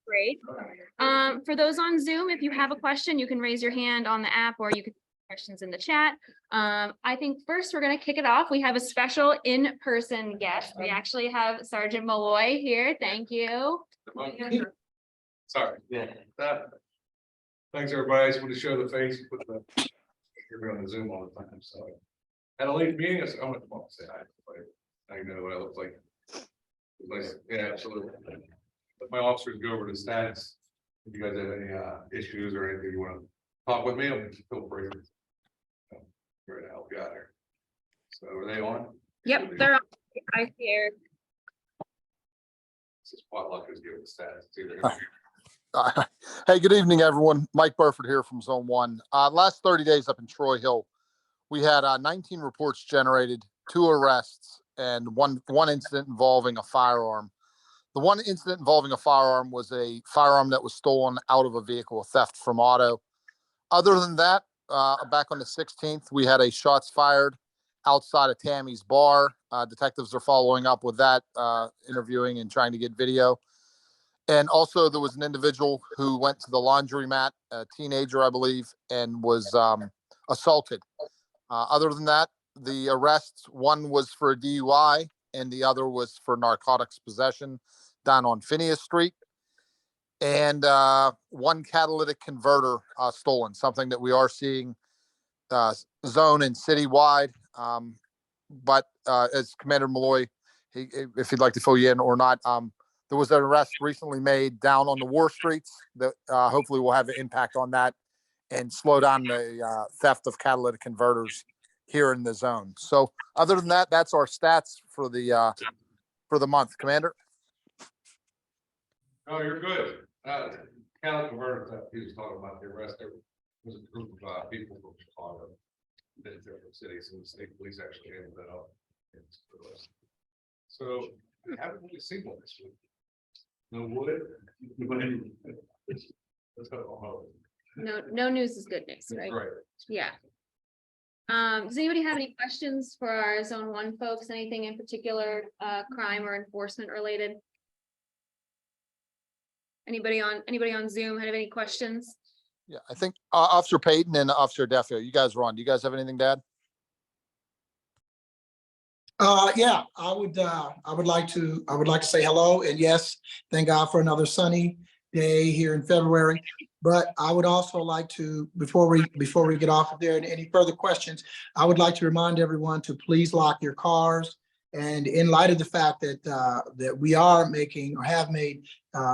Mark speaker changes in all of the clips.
Speaker 1: Great. For those on Zoom, if you have a question, you can raise your hand on the app or you can put questions in the chat. I think first we're going to kick it off. We have a special in-person guest. We actually have Sergeant Malloy here. Thank you.
Speaker 2: Sorry. Yeah. Thanks, everybody. I just want to show the face. Put the you're on the Zoom all the time. So at a late meeting, I said, I'm going to say hi. I know what I look like. Yeah, absolutely. Let my officers go over to status. If you guys have any issues or anything you want to talk with me, feel free. Ready to help you out here. So are they on?
Speaker 1: Yep, they're on. I hear.
Speaker 2: This is potluck is giving status. It's either
Speaker 3: Hey, good evening, everyone. Mike Burford here from Zone 1. Last 30 days up in Troy Hill, we had 19 reports generated, 2 arrests, and one incident involving a firearm. The one incident involving a firearm was a firearm that was stolen out of a vehicle, a theft from auto. Other than that, back on the 16th, we had a shots fired outside of Tammy's bar. Detectives are following up with that, interviewing and trying to get video. And also there was an individual who went to the laundromat, a teenager, I believe, and was assaulted. Other than that, the arrests, one was for a DUI and the other was for narcotics possession down on Phineas Street. And one catalytic converter stolen, something that we are seeing zone and citywide. But as Commander Malloy, if he'd like to fill you in or not, there was an arrest recently made down on the war streets that hopefully will have an impact on that and slow down the theft of catalytic converters here in the zone. So other than that, that's our stats for the month, Commander.
Speaker 2: Oh, you're good. Cal converter that he was talking about the arrest. There was a group of people from Chicago, different cities, and the state police actually handled that up. So I haven't really seen one this week. No wood. Let's go.
Speaker 1: No news is good news, right?
Speaker 2: Right.
Speaker 1: Yeah. Does anybody have any questions for our Zone 1 folks? Anything in particular, crime or enforcement related? Anybody on Zoom have any questions?
Speaker 3: Yeah, I think Officer Payton and Officer Defio, you guys are on. Do you guys have anything to add?
Speaker 4: Yeah, I would like to say hello and yes, thank God for another sunny day here in February. But I would also like to, before we get off of there and any further questions, I would like to remind everyone to please lock your cars. And in light of the fact that that we are making or have made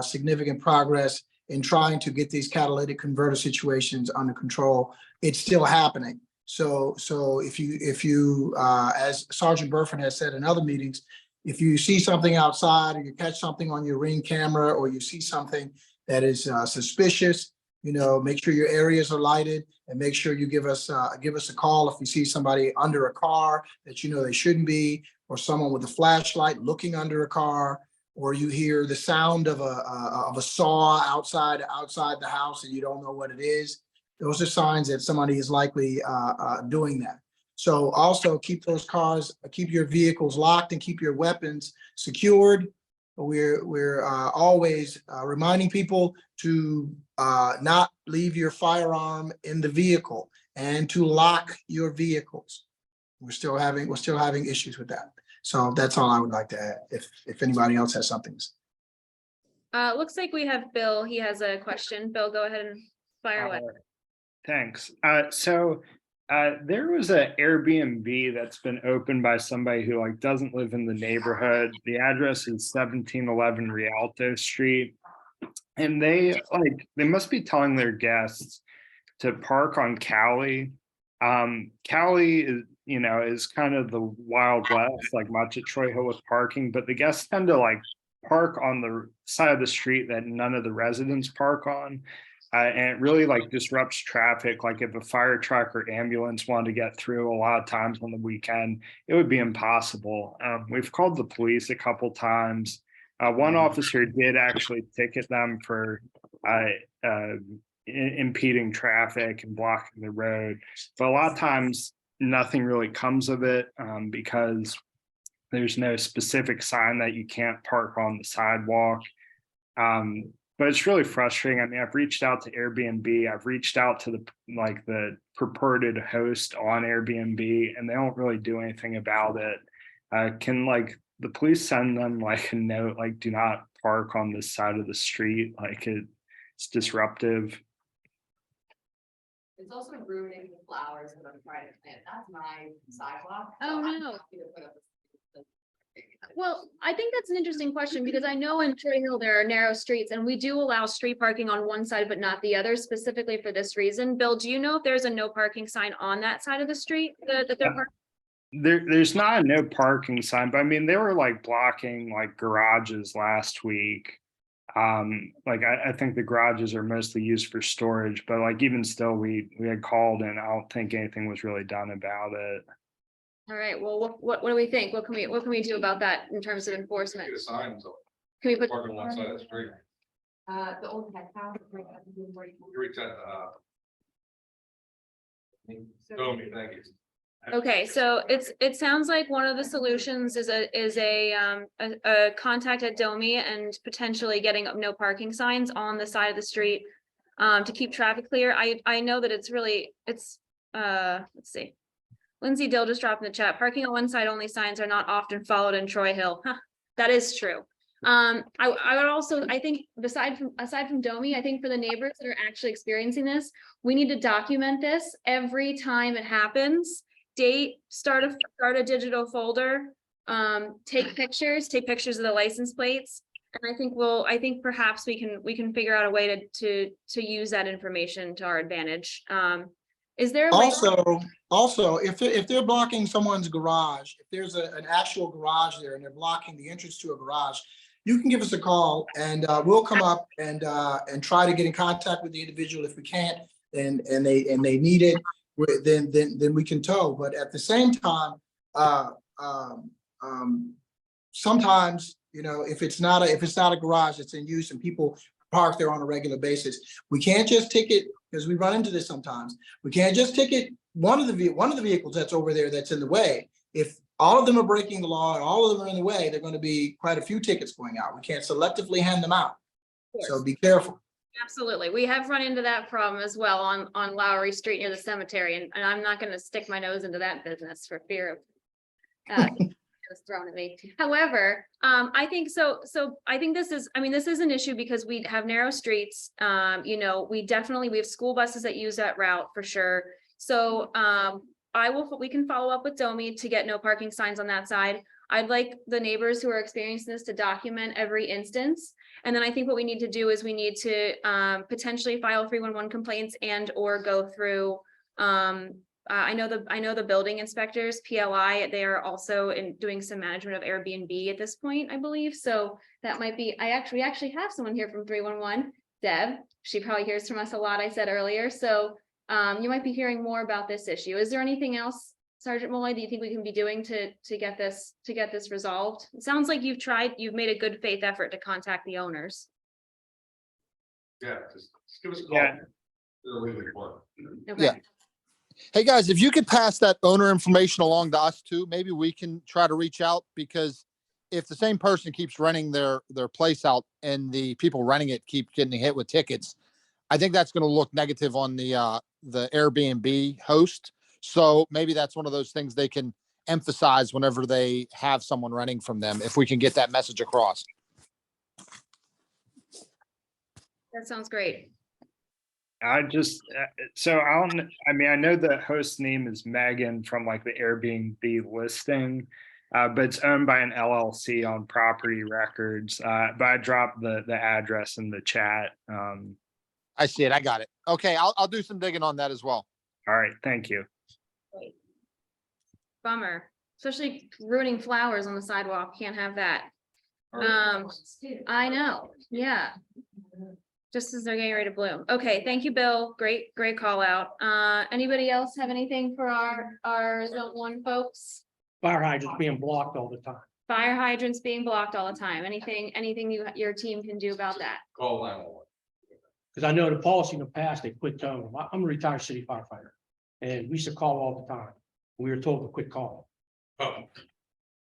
Speaker 4: significant progress in trying to get these catalytic converter situations under control, it's still happening. So if you as Sergeant Burford has said in other meetings, if you see something outside or you catch something on your Ring camera or you see something that is suspicious, make sure your areas are lighted and make sure you give us a call if you see somebody under a car that they shouldn't be, or someone with a flashlight looking under a car, or you hear the sound of a saw outside the house and you don't know what it is. Those are signs that somebody is likely doing that. So also keep your vehicles locked and keep your weapons secured. We're always reminding people to not leave your firearm in the vehicle and to lock your vehicles. We're still having issues with that. So that's all I would like to add. If anybody else has something.
Speaker 1: Looks like we have Bill. He has a question. Bill, go ahead and fire away.
Speaker 5: Thanks. So there was an Airbnb that's been opened by somebody who doesn't live in the neighborhood. The address is 1711 Rialto Street. And they must be telling their guests to park on Cali. Cali is kind of the Wild West, like much at Troy Hill with parking, but the guests tend to park on the side of the street that none of the residents park on. And it really disrupts traffic. Like if a fire truck or ambulance wanted to get through, a lot of times on the weekend, it would be impossible. We've called the police a couple times. One officer did actually ticket them for impeding traffic and blocking the road. But a lot of times nothing really comes of it because there's no specific sign that you can't park on the sidewalk. But it's really frustrating. I mean, I've reached out to Airbnb, I've reached out to the purported host on Airbnb, and they don't really do anything about it. Can the police send them like a note, like do not park on this side of the street? Like it's disruptive.
Speaker 6: It's also ruining the flowers that I'm trying to plant. That's my sidewalk.
Speaker 1: Oh,
Speaker 6: so I'm
Speaker 1: no.
Speaker 6: happy to put up a-
Speaker 1: Well, I think that's an interesting question because I know in Cherry Hill, there are narrow streets and we do allow street parking on one side, but not the other specifically for this reason. Bill, do you know if there's a no parking sign on that side of the street that they're parking?
Speaker 5: There's not a no parking sign, but I mean, they were like blocking like garages last week. I think the garages are mostly used for storage, but like even still, we had called and I don't think anything was really done about it.
Speaker 1: All right, well, what do we think? What can we do about that in terms of enforcement?
Speaker 2: Get a sign, so
Speaker 1: Can we put?
Speaker 2: parking on one side of the street.
Speaker 6: The old head house. Right up in where you-
Speaker 2: You reach out,
Speaker 6: So-
Speaker 2: Tony, thank you.
Speaker 1: Okay, so it sounds like one of the solutions is a contact at Domi and potentially getting up no parking signs on the side of the street to keep traffic clear. I know that it's let's see. Lindsay Dill just dropped in the chat, parking on one side only signs are not often followed in Troy Hill. Huh, that is true. I would also, I think aside from Domi, I think for the neighbors that are actually experiencing this, we need to document this every time it happens. Date, start a digital folder, take pictures of the license plates. And I think perhaps we can figure out a way to use that information to our advantage. Is there a way?
Speaker 4: Also, if they're blocking someone's garage, if there's an actual garage there and they're blocking the entrance to a garage, you can give us a call and we'll come up and try to get in contact with the individual. If we can't and they need it, then we can tow. But at the same time, sometimes, if it's not a garage that's in use and people park there on a regular basis, we can't just ticket, because we run into this sometimes. We can't just ticket one of the vehicles that's over there that's in the way. If all of them are breaking the law and all of them are in the way, there are going to be quite a few tickets going out. We can't selectively hand them out. So be careful.
Speaker 1: Absolutely. We have run into that problem as well on Lowry Street near the cemetery, and I'm not going to stick my nose into that business for fear of was thrown at me. However, I think so. I think this is an issue because we have narrow streets. We have school buses that use that route for sure. So we can follow up with Domi to get no parking signs on that side. I'd like the neighbors who are experiencing this to document every instance. And then I think what we need to do is we need to potentially file 311 complaints and or go through I know the building inspectors, PLI, they are also doing some management of Airbnb at this point, I believe. So that might be, we actually have someone here from 311, Deb. She probably hears from us a lot, I said earlier. So you might be hearing more about this issue. Is there anything else, Sergeant Molloy, do you think we can be doing to get this resolved? It sounds like you've made a good faith effort to contact the owners.
Speaker 2: Yeah, just give us a call.
Speaker 5: Yeah.
Speaker 2: It'll leave it for it.
Speaker 1: Okay.
Speaker 3: Yeah. Hey, guys, if you could pass that owner information along to us too, maybe we can try to reach out, because if the same person keeps renting their place out and the people renting it keep getting hit with tickets, I think that's going to look negative on the Airbnb host. So maybe that's one of those things they can emphasize whenever they have someone renting from them, if we can get that message across.
Speaker 1: That sounds great.
Speaker 5: I know the host name is Megan from like the Airbnb listing, but it's owned by an LLC on property records. But I dropped the address in the chat.
Speaker 3: I see it. I got it. Okay. I'll do some digging on that as well.
Speaker 5: All right, thank you.
Speaker 1: Bummer, especially ruining flowers on the sidewalk. Can't have that. I know. Yeah. Just as they're getting ready to bloom. Okay, thank you, Bill. Great call out. Anybody else have anything for our Zone 1 folks?
Speaker 7: Fire hydrants being blocked all the time.
Speaker 1: Fire hydrants being blocked all the time. Anything your team can do about that?
Speaker 2: Call 911.
Speaker 7: Because I know the policy in the past, they quit towing. I'm a retired city firefighter. And we used to call all the time. We were told to quit calling.
Speaker 2: Oh,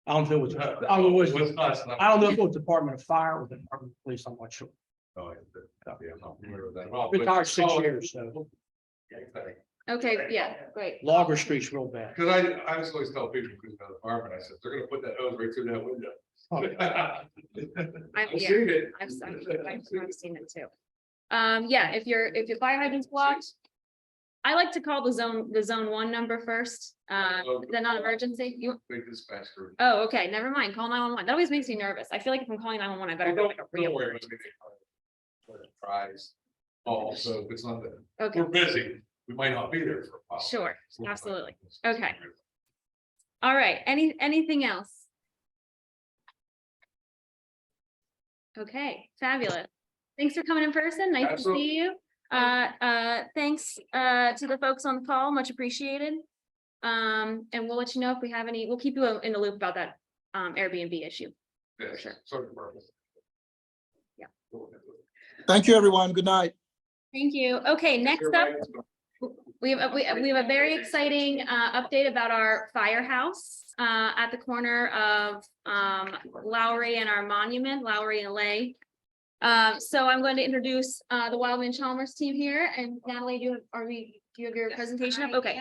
Speaker 7: I don't know if it was,
Speaker 2: It
Speaker 7: I don't know if it
Speaker 2: was
Speaker 7: was,
Speaker 2: us, not-
Speaker 7: I don't know if it was Department of Fire or the Department of Police, I'm not sure.
Speaker 2: Oh, yeah, I'm not familiar with that. Well,
Speaker 7: Retired 6
Speaker 2: but-
Speaker 7: years, so
Speaker 1: Okay, yeah, great.
Speaker 7: Logger Street's real bad.
Speaker 2: Cause I just always tell people who's in the department, I said, they're gonna put that hose right through that window.
Speaker 1: I've,
Speaker 2: I've
Speaker 1: yeah,
Speaker 2: seen it.
Speaker 1: I've seen it too. Yeah, if your fire hydrant's blocked, I like to call the zone one number first, the non-emergency. You,
Speaker 2: Big dispatch crew.
Speaker 1: oh, okay, never mind, call 911. That always makes me nervous. I feel like if I'm calling 911, I better go like a real.
Speaker 2: Don't worry about me. Tries. Oh, so if it's not that,
Speaker 1: Okay,
Speaker 2: we're busy, we might not be there for a while.
Speaker 1: sure, absolutely. Okay. All right, anything else? Okay, fabulous. Thanks for coming in person. Nice to
Speaker 2: Absolutely.
Speaker 1: see you. Thanks to the folks on the call, much appreciated. And we'll let you know if we have any, we'll keep you in the loop about that Airbnb issue.
Speaker 2: Yeah,
Speaker 1: sure.
Speaker 2: Sort of purpose.
Speaker 1: Yeah.
Speaker 4: Thank you, everyone. Good night.
Speaker 1: Thank you. Okay, next up, we have a very exciting update about our firehouse at the corner of Lowry and our monument, Lowry and Lay. So I'm going to introduce the Wildman Chalmers team here, and Natalie, do you have your presentation up? Okay.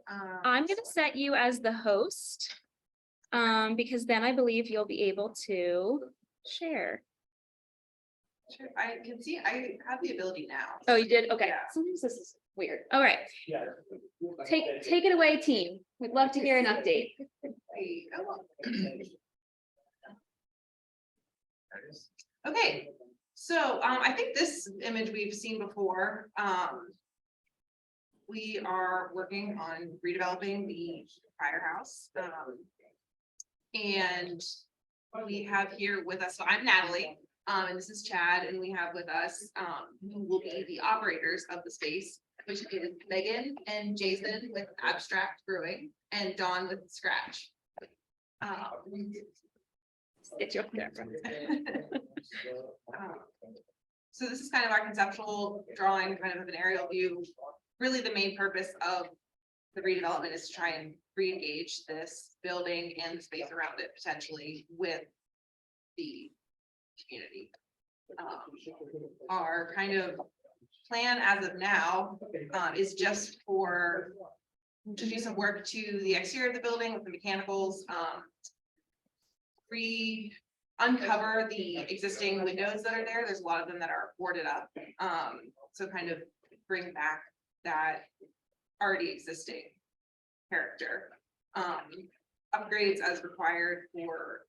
Speaker 1: I'm gonna set you as the host. Because then I believe you'll be able to share.
Speaker 6: Sure, I can see, I have the ability now.
Speaker 1: Oh, you did? Okay.
Speaker 6: Yeah.
Speaker 1: Sometimes this is weird. All right,
Speaker 7: Yeah.
Speaker 1: take it away, team. We'd love to hear an update.
Speaker 6: Okay, so I think this image we've seen before. We are working on redeveloping the firehouse. And we have here with us, so I'm Natalie, and this is Chad, and we have with us who will be the operators of the space, which is Megan and Jason with Abstract Brewing and Dawn with Scratch.
Speaker 1: It's your turn.
Speaker 6: So this is kind of our conceptual drawing, kind of an aerial view. Really, the main purpose of the redevelopment is to try and re-engage this building and the space around it potentially with the community. Our kind of plan as of now is just to do some work to the exterior of the building with the mechanicals, uncover the existing windows that are there. There's a lot of them that are boarded up. So kind of bring back that already existing character. Upgrades as required for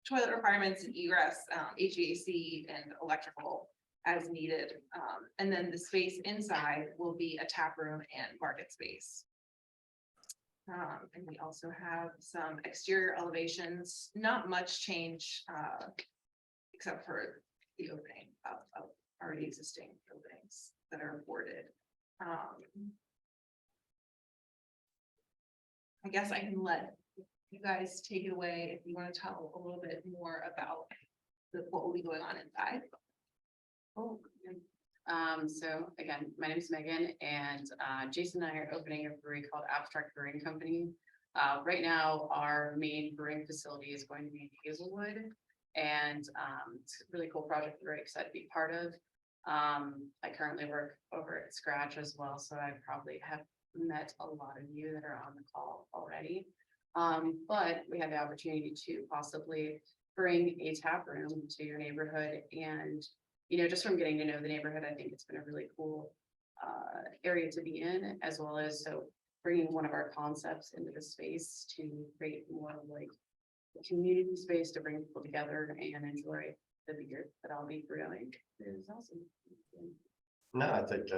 Speaker 6: toilet requirements and egress, HVAC and electrical as needed. And then the space inside will be a tap room and market space. And we also have some exterior elevations, not much change, except for the opening of already existing buildings that are boarded. I guess I can let you guys take it away if you want to tell a little bit more about what will be going on inside.
Speaker 8: Oh, so again, my name is Megan, and Jason and I are opening a brewery called Abstract Brewing Company. Right now, our main brewing facility is going to be in Hazelwood, and it's a really cool project. We're very excited to be part of. I currently work over at Scratch as well, so I probably have met a lot of you that are on the call already. But we had the opportunity to possibly bring a tap room to your neighborhood, and just from getting to know the neighborhood, I think it's been a really cool area to be in, as well as so bringing one of our concepts into the space to create more of like a community space to bring people together and enjoy the beer that I'll be brewing. It is awesome.
Speaker 9: No, I think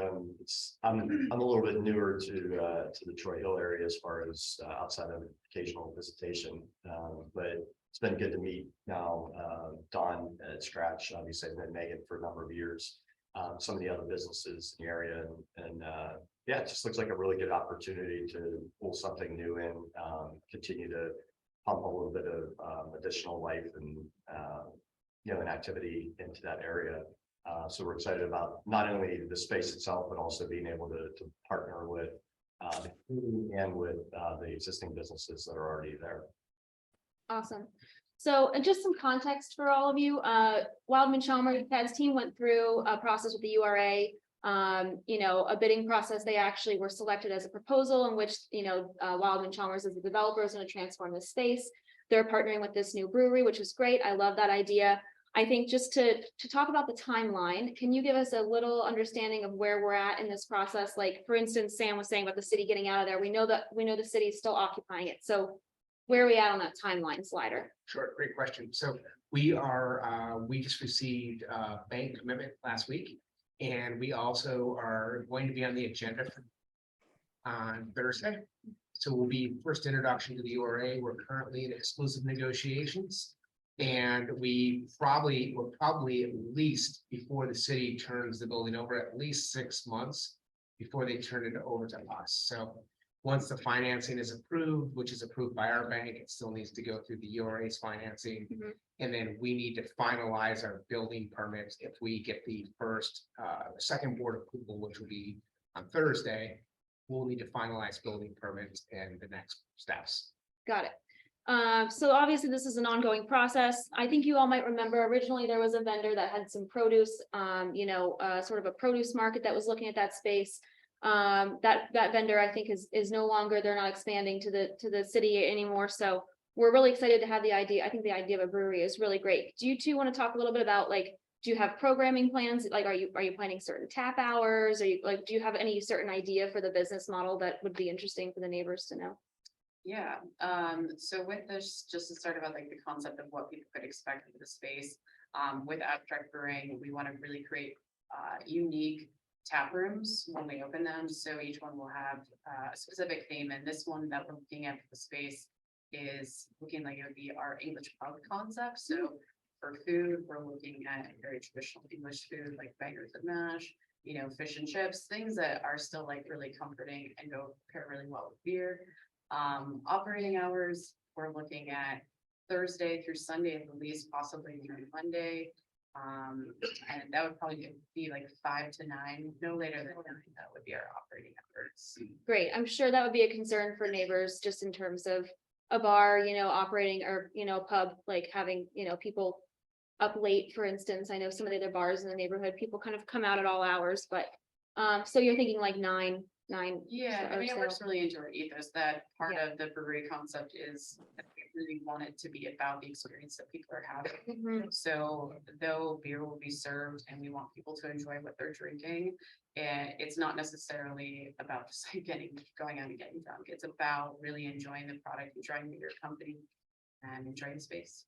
Speaker 9: I'm a little bit newer to the Troy Hill area as far as outside of occasional visitation, but it's been good to meet now Dawn at Scratch. Obviously, I've known Megan for a number of years. Some of the other businesses in the area, and yeah, it just looks like a really good opportunity to pull something new in, continue to pump a little bit of additional life and an activity into that area. So we're excited about not only the space itself, but also being able to partner with and with the existing businesses that are already there.
Speaker 1: Awesome. So just some context for all of you, Wildman Chalmers, Ted's team went through a process with the URA. A bidding process. They actually were selected as a proposal in which, Wildman Chalmers as the developer is going to transform the space. They're partnering with this new brewery, which is great. I love that idea. I think just to talk about the timeline, can you give us a little understanding of where we're at in this process? Like, for instance, Sam was saying about the city getting out of there. We know the city is still occupying it. So where are we at on that timeline slider?
Speaker 10: Sure, great question. So we just received a bank commitment last week. And we also are going to be on the agenda on Thursday. So we'll be first introduction to the URA. We're currently in exclusive negotiations. And will probably at least before the city turns the building over, at least 6 months before they turn it over to us. So once the financing is approved, which is approved by our bank, it still needs to go through the URA's financing. And then we need to finalize our building permits. If we get the second board approval, which will be on Thursday, we'll need to finalize building permits and the next steps.
Speaker 1: Got it. So obviously this is an ongoing process. I think you all might remember originally there was a vendor that had some produce, sort of a produce market that was looking at that space. That vendor I think is no longer, they're not expanding to the city anymore. So we're really excited to have the idea. I think the idea of a brewery is really great. Do you two want to talk a little bit about, like, do you have programming plans? Like, are you planning certain tap hours? Do you have any certain idea for the business model that would be interesting for the neighbors to know?
Speaker 8: Yeah, so with this, just to start about like the concept of what people could expect in the space, with Abstract Brewing, we want to really create unique tap rooms when we open them. So each one will have a specific theme, and this one that we're looking at for the space is looking like it would be our English pub concept. So for food, we're looking at very traditional English food like bangers and mash, fish and chips, things that are still like really comforting and go pair really well with beer. Operating hours, we're looking at Thursday through Sunday at the least, possibly through Monday. And that would probably be like 5 to 9, no later than 9. That would be our operating hours.
Speaker 1: Great. I'm sure that would be a concern for neighbors just in terms of a bar, operating, or, a pub, like having, people up late, for instance. I know some of the other bars in the neighborhood, people kind of come out at all hours, but so you're thinking like 9.
Speaker 8: Yeah, I
Speaker 1: or
Speaker 8: mean, it
Speaker 1: so.
Speaker 8: works really into our ethos. That part of the brewery concept is that we really want it to be about the experience that people are having.
Speaker 1: Mhm.
Speaker 8: So though beer will be served and we want people to enjoy what they're drinking, and it's not necessarily about just like going out and getting drunk. It's about really enjoying the product, enjoying your company, and enjoying the space.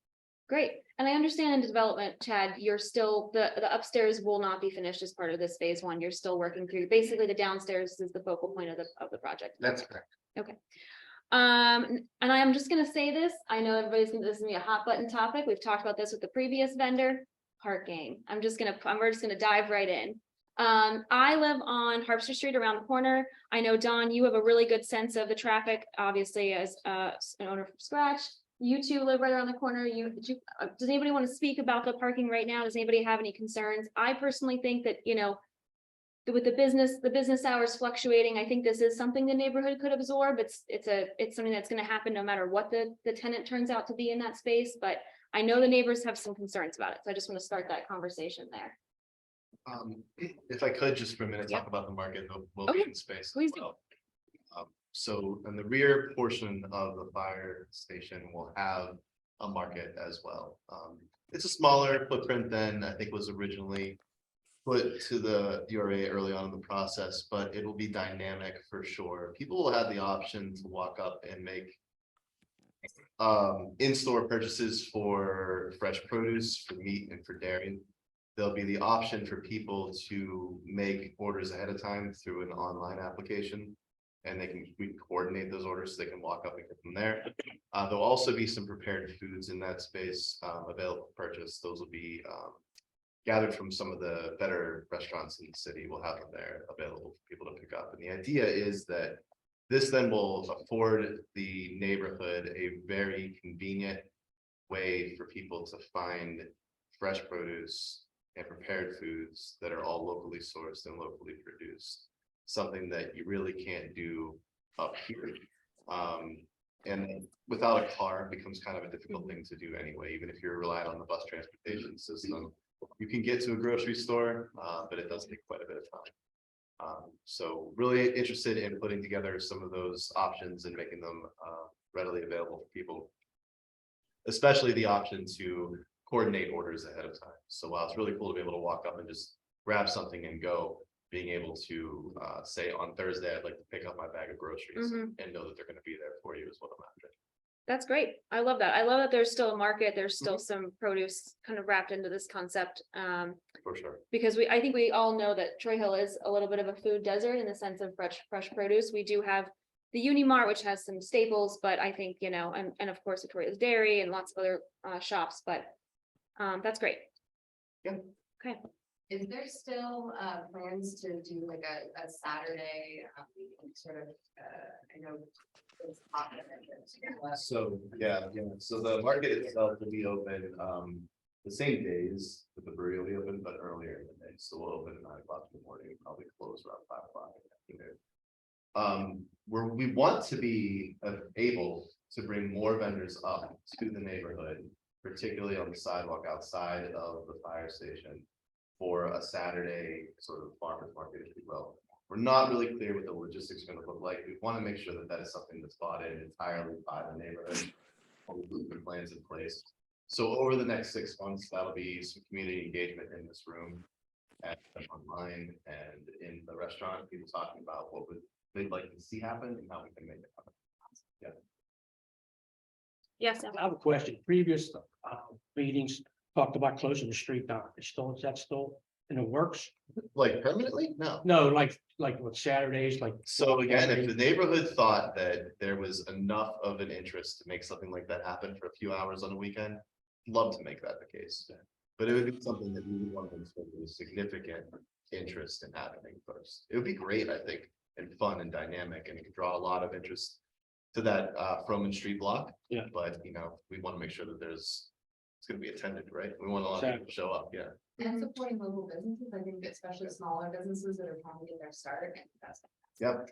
Speaker 1: Great. And I understand in development, Chad, you're still, the upstairs will not be finished as part of this phase 1. You're still working through, basically the downstairs is the focal point of the project.
Speaker 10: That's correct.
Speaker 1: Okay. And I'm just gonna say this, I know this is gonna be a hot button topic. We've talked about this with the previous vendor, parking. We're just gonna dive right in. I live on Harpster Street around the corner. I know, Don, you have a really good sense of the traffic, obviously, as an owner from scratch. You two live right around the corner. Does anybody want to speak about the parking right now? Does anybody have any concerns? I personally think that, with the business hours fluctuating, I think this is something the neighborhood could absorb. It's something that's going to happen no matter what the tenant turns out to be in that space. But I know the neighbors have some concerns about it. So I just want to start that conversation there.
Speaker 11: If I could just for a minute, talk about the market, the location space.
Speaker 1: Please
Speaker 11: as well. So in the rear portion of the fire station will have a market as well. It's a smaller footprint than I think was originally put to the URA early on in the process, but it will be dynamic for sure. People will have the option to walk up and make in-store purchases for fresh produce, for meat, and for dairy. There'll be the option for people to make orders ahead of time through an online application, and we can coordinate those orders so they can walk up and get them there. There'll also be some prepared foods in that space available for purchase. Those will be gathered from some of the better restaurants in the city. We'll have them there available for people to pick up. And the idea is that this then will afford the neighborhood a very convenient way for people to find fresh produce and prepared foods that are all locally sourced and locally produced. Something that you really can't do up here. And without a car, it becomes kind of a difficult thing to do anyway, even if you're relying on the bus transportation system. You can get to a grocery store, but it does take quite a bit of time. So really interested in putting together some of those options and making them readily available for people. Especially the option to coordinate orders ahead of time. So while it's really cool to be able to walk up and just grab something and go, being able to say on Thursday, I'd like to pick up my bag of groceries and know that they're going to be there for you is what I'm after.
Speaker 1: That's great. I love that. I love that there's still a market. There's still some produce kind of wrapped into this concept.
Speaker 11: For sure.
Speaker 1: Because I think we all know that Troy Hill is a little bit of a food desert in the sense of fresh produce. We do have the Unimart, which has some staples, but I think, you know, and of course Victoria's Dairy and lots of other shops, but that's great.
Speaker 11: Yeah.
Speaker 1: Okay.
Speaker 8: Is there still plans to do like a Saturday sort of, I know.
Speaker 11: So, yeah, so the market itself will be open, the same days that the brewery will be open, but earlier in the day. So we'll open at 9 o'clock in the morning, and probably close around 5 o'clock in the afternoon. We want to be able to bring more vendors up to the neighborhood, particularly on the sidewalk outside of the fire station for a Saturday sort of farmers market, if you will. We're not really clear what the logistics are going to look like. We want to make sure that that is something that's bought in entirely by the neighborhood. All the movement plans in place. So over the next 6 months, that'll be some community engagement in this room, and online and in the restaurant. People talking about what would they'd like to see happen and how we can make it happen. Yeah.
Speaker 1: Yes.
Speaker 7: I have a question. Previous meetings talked about closing the street down. Is that still in the works?
Speaker 11: Like permanently? No.
Speaker 7: No, like what Saturdays, like.
Speaker 11: So again, if the neighborhood thought that there was enough of an interest to make something like that happen for a few hours on a weekend, love to make that the case. But it would be something that we would want to expect with significant interest in happening first. It would be great, I think, and fun and dynamic, and it could draw a lot of interest to that Froman Street block.
Speaker 7: Yeah.
Speaker 11: But you know, we want to make sure that it's gonna be attended, right? We want a lot of people to show up, yeah.
Speaker 8: And supporting local businesses, I think especially smaller businesses that are trying to get their start.
Speaker 11: Yep.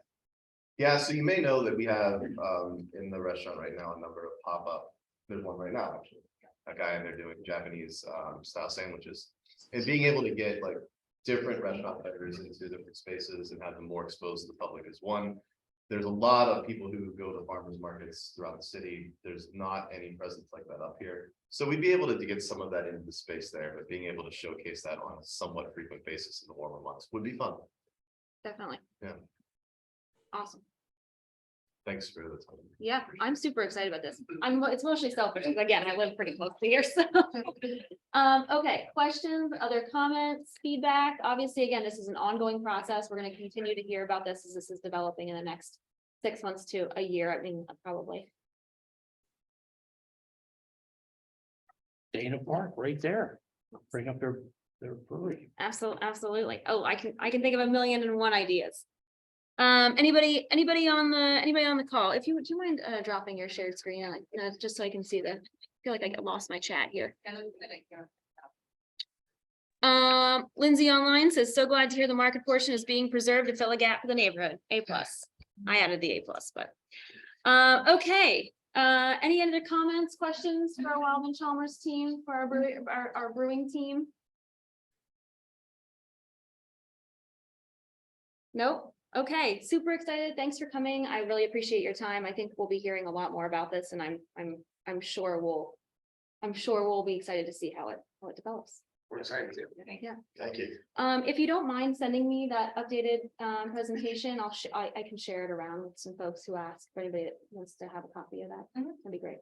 Speaker 11: Yeah, so you may know that we have in the restaurant right now, a number of pop-up, there's one right now, actually. A guy in there doing Japanese style sandwiches. And being able to get like different restaurant vendors into different spaces and have them more exposed to the public is one. There's a lot of people who go to farmers markets throughout the city. There's not any presence like that up here. So we'd be able to get some of that into the space there, but being able to showcase that on a somewhat frequent basis in the warmer months would be fun.
Speaker 1: Definitely.
Speaker 11: Yeah.
Speaker 1: Awesome.
Speaker 11: Thanks for the time.
Speaker 1: Yeah, I'm super excited about this. It's mostly selfish, because again, I live pretty close to here, so. Okay, questions, other comments, feedback? Obviously, again, this is an ongoing process. We're gonna continue to hear about this as this is developing in the next 6 months to a year, I mean, probably.
Speaker 7: Dana Park, right there. Bring up their brewery.
Speaker 1: Absolutely. Oh, I can think of 1,000,001 ideas. Anybody on the call, do you mind dropping your shared screen, just so I can see I feel like I lost my chat here. Lindsay online says, so glad to hear the market portion is being preserved to fill a gap for the neighborhood. A+. I added the A+, but okay. Any other comments, questions for our Wildman Chalmers team, for our brewing team? Nope. Okay, super excited. Thanks for coming. I really appreciate your time. I think we'll be hearing a lot more about this, and I'm sure we'll be excited to see how it develops.
Speaker 10: We're excited to.
Speaker 1: Yeah.
Speaker 9: Thank you.
Speaker 1: If you don't mind sending me that updated presentation, I can share it around with some folks who asked, for anybody that wants to have a copy of that. That'd be great.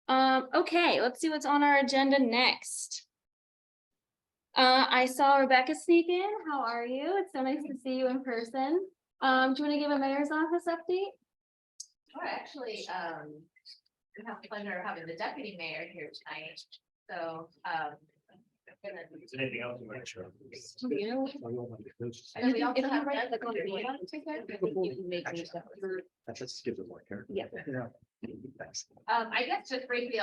Speaker 1: Okay, let's see what's on our agenda next. I saw Rebecca sneak in. How are you? It's so nice to see you in person. Do you want to give a mayor's office update?
Speaker 8: Sure, actually, we have the pleasure of having the deputy mayor here tonight, so,
Speaker 7: Is there anything else you want to share?
Speaker 1: You know,
Speaker 8: And we also
Speaker 1: if you
Speaker 8: have
Speaker 1: write the
Speaker 8: Doug
Speaker 1: company
Speaker 8: Lee.
Speaker 1: on it, I think you can make change that.
Speaker 9: Let's give them more character.
Speaker 1: Yeah.
Speaker 9: Thanks.
Speaker 8: I guess just briefly,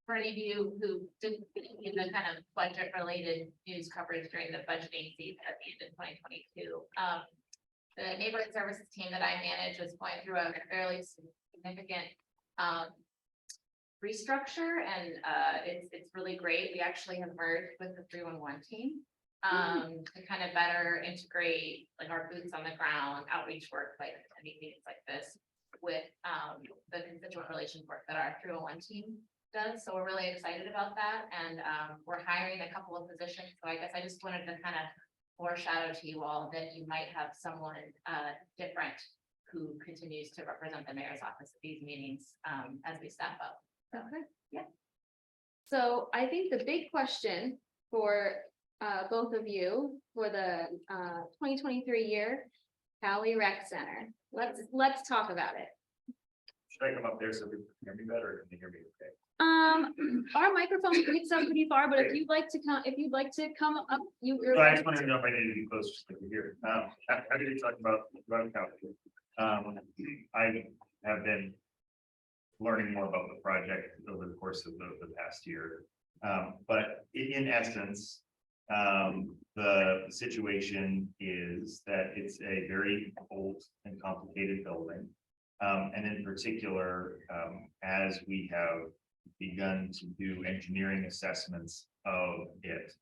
Speaker 8: for any of you who didn't see the kind of budget related news coverage during the budgeting season at the end of 2022.
Speaker 12: the neighborhood services team that I manage was going through a fairly significant restructure, and it's really great. We actually have merged with the 311 team to kind of better integrate like our boots on the ground outreach work, like anything like this, with the constituent relation work that our 301 team does. So we're really excited about that, and we're hiring a couple of positions. So I guess I just wanted to kind of foreshadow to you all that you might have someone different who continues to represent the mayor's office at these meetings as we step up.
Speaker 1: Okay.
Speaker 12: Yeah.
Speaker 1: So I think the big question for both of you for the 2023 year, Cali Rec Center. Let's talk about it.
Speaker 11: Should I come up there so we can hear me better, or can you hear me okay?
Speaker 1: Our microphone picks up pretty far, but if you'd like to come up, you're.
Speaker 11: I just wanted to know if I needed to be close, just like here. Happy to talk about County. I have been learning more about the project over the course of the past year. But in essence, the situation is that it's a very old and complicated building. And in particular, as we have begun to do engineering assessments of it,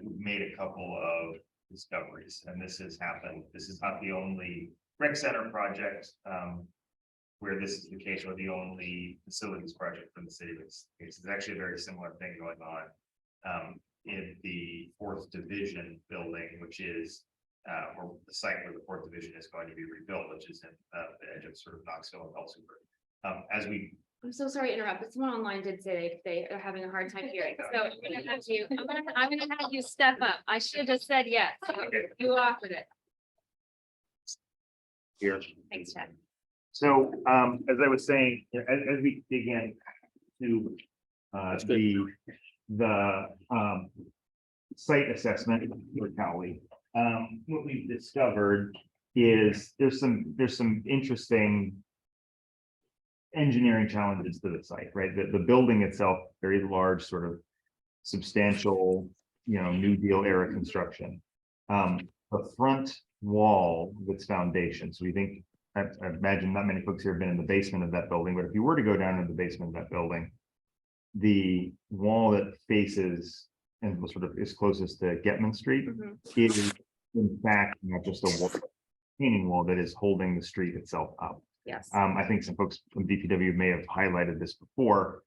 Speaker 11: we've made a couple of discoveries, and this has happened. This is not the only rec center project where this is the case, or the only facilities project for the city. It's actually a very similar thing going on in the 4th Division building, which is or the site where the 4th Division is going to be rebuilt, which is in the edge of sort of Knoxville and Elsinburg.
Speaker 1: I'm so sorry to interrupt, but someone online did say they are having a hard time hearing. So I'm gonna have you step up. I should have just said yes. You offered it.
Speaker 11: Here.
Speaker 1: Thanks, Chad.
Speaker 11: So, as I was saying, as we dig in to the site assessment for Cowley, what we've discovered is there's some interesting engineering challenges to the site, right? The building itself, very large, sort of substantial, New Deal era construction. The front wall of its foundation. So we think, I imagine not many folks here have been in the basement of that building, but if you were to go down to the basement of that building, the wall that faces and sort of is closest to Getman Street is in fact not just a retaining wall that is holding the street itself up.
Speaker 1: Yes.
Speaker 11: I think some folks from DPW may have highlighted this before.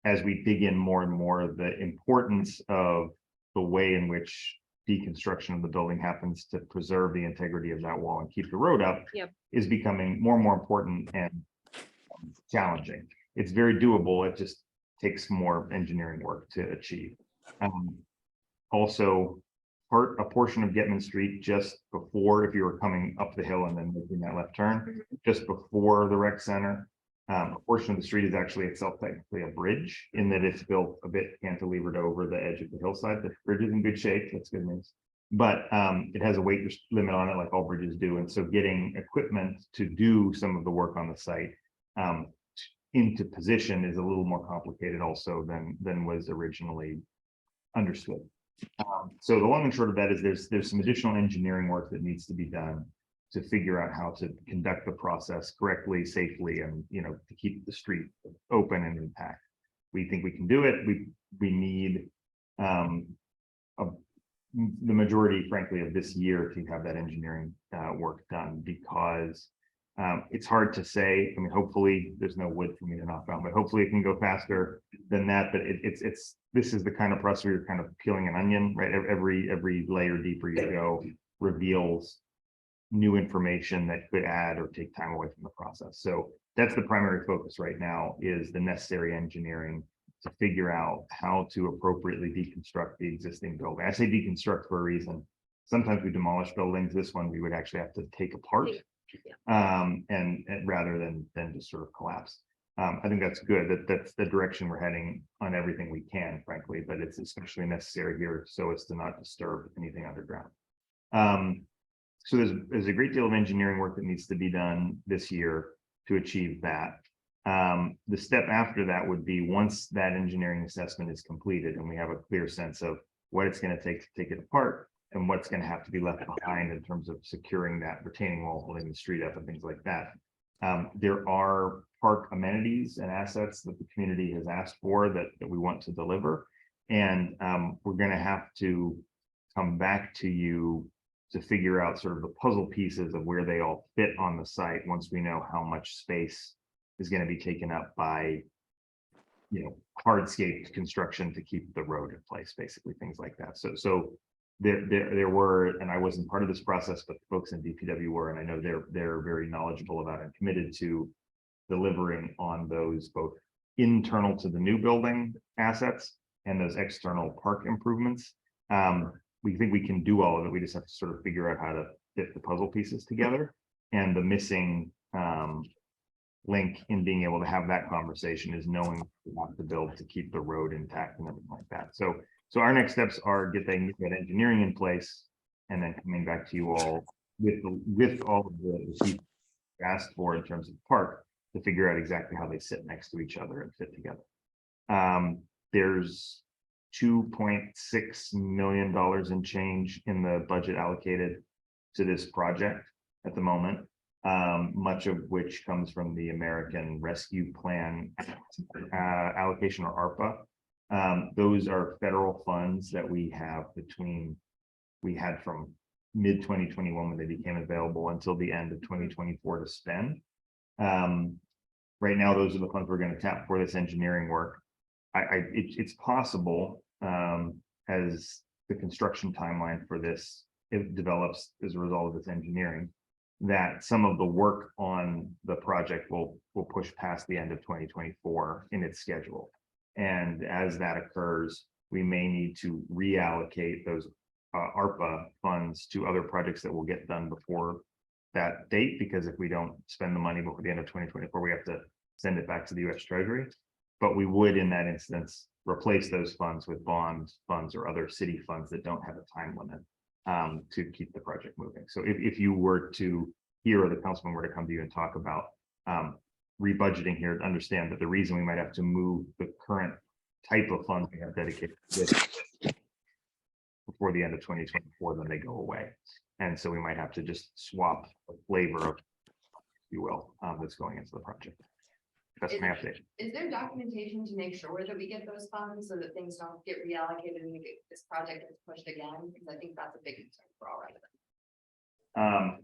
Speaker 11: As we dig in more and more, the importance of the way in which deconstruction of the building happens to preserve the integrity of that wall and keep the road up is becoming more and more important and challenging. It's very doable. It just takes more engineering work to achieve. Also, a portion of Getman Street just before, if you were coming up the hill and then making that left turn, just before the rec center, a portion of the street is actually itself technically a bridge in that it's built a bit cantilevered over the edge of the hillside. The bridge is in good shape. That's good news. But it has a weight limit on it like all bridges do. And so getting equipment to do some of the work on the site into position is a little more complicated also than was originally understood. So the long and short of that is there's some additional engineering work that needs to be done to figure out how to conduct the process correctly, safely, and to keep the street open and intact. We think we can do it. We need the majority, frankly, of this year to have that engineering work done, because it's hard to say. I mean, hopefully there's no wood for me to knock on, but hopefully it can go faster than that. But this is the kind of process where you're kind of peeling an onion, right? Every layer deeper you go reveals new information that could add or take time away from the process. So that's the primary focus right now, is the necessary engineering to figure out how to appropriately deconstruct the existing building. I say deconstruct for a reason. Sometimes we demolish buildings. This one we would actually have to take apart, and rather than just sort of collapse. I think that's good. That's the direction we're heading on everything we can, frankly, but it's especially necessary here so as to not disturb anything underground. So there's a great deal of engineering work that needs to be done this year to achieve that. The step after that would be, once that engineering assessment is completed and we have a clear sense of what it's going to take to take it apart,
Speaker 13: and what's going to have to be left behind in terms of securing that retaining wall, holding the street up and things like that. There are park amenities and assets that the community has asked for that we want to deliver. And we're going to have to come back to you to figure out sort of the puzzle pieces of where they all fit on the site once we know how much space is going to be taken up by, hardscape construction to keep the road in place, basically things like that. So there were, and I wasn't part of this process, but folks in DPW were, and I know they're very knowledgeable about and committed to delivering on those both internal to the new building assets and those external park improvements. We think we can do all of it. We just have to sort of figure out how to fit the puzzle pieces together. And the missing link in being able to have that conversation is knowing what to build to keep the road intact and everything like that. So our next steps are get that engineering in place and then coming back to you all with all of the pieces asked for in terms of the park to figure out exactly how they sit next to each other and fit together. There's $2.6 million in change in the budget allocated to this project at the moment, much of which comes from the American Rescue Plan allocation, or ARPA. Those are federal funds that we had from mid 2021 when they became available until the end of 2024 to spend. Right now, those are the funds we're going to tap for this engineering work. It's possible, as the construction timeline for this, it develops as a result of this engineering, that some of the work on the project will push past the end of 2024 in its schedule. And as that occurs, we may need to reallocate those ARPA funds to other projects that will get done before that date, because if we don't spend the money before the end of 2024, we have to send it back to the US Treasury. But we would, in that instance, replace those funds with bond funds or other city funds that don't have a time limit to keep the project moving. So if you were to hear, or the councilman were to come to you and talk about rebudgeting here, understand that the reason we might have to move the current type of funds we have dedicated to this before the end of 2024, then they go away. And so we might have to just swap the flavor of, if you will, that's going into the project. That's my update.
Speaker 14: Is there documentation to make sure that we get those funds so that things don't get reallocated and this project gets pushed again? Because I think that's a big concern for all residents.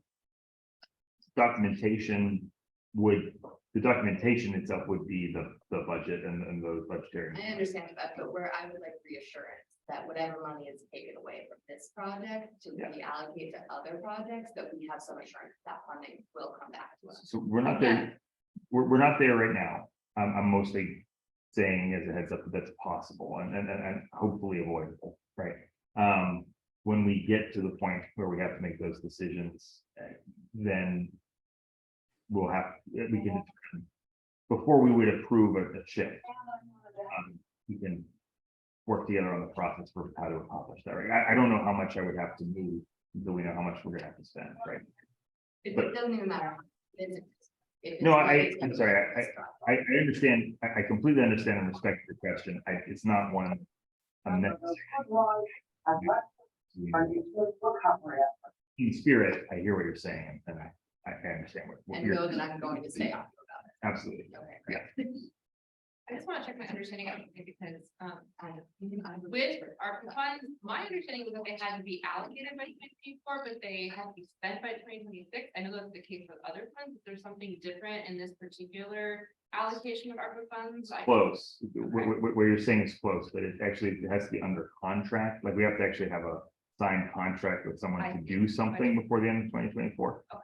Speaker 13: The documentation itself would be the budget and those budgetary.
Speaker 14: I understand that, but where I would like reassurance that whatever money is taken away from this project to reallocate to other projects, that we have some assurance that funding will come back to us.
Speaker 13: So we're not there. We're not there right now. I'm mostly saying as a heads up that that's possible and hopefully avoidable, right? When we get to the point where we have to make those decisions, then we can, before we would approve a shift, we can work together on the process for how to accomplish that, right? I don't know how much I would have to move until we know how much we're gonna have to spend, right?
Speaker 14: It doesn't even matter.
Speaker 13: No, I'm sorry. I understand. I completely understand and respect your question. It's not one I'm necessarily. In spirit, I hear what you're saying, and I understand what
Speaker 14: And
Speaker 13: you're.
Speaker 14: know that I'm going to stay on about it.
Speaker 13: Absolutely.
Speaker 14: Okay,
Speaker 13: Yeah.
Speaker 14: great.
Speaker 12: I just want to check my understanding of it because, with ARPA funds, my understanding was that they had to be allocated by 2024, but they had to be spent by 2026. I know that's the case with other funds, but there's something different in this particular allocation of ARPA funds.
Speaker 13: Close. What you're saying is close, but it has to be under contract. Like we have to actually have a signed contract with someone to do something before the end of 2024.
Speaker 12: Okay.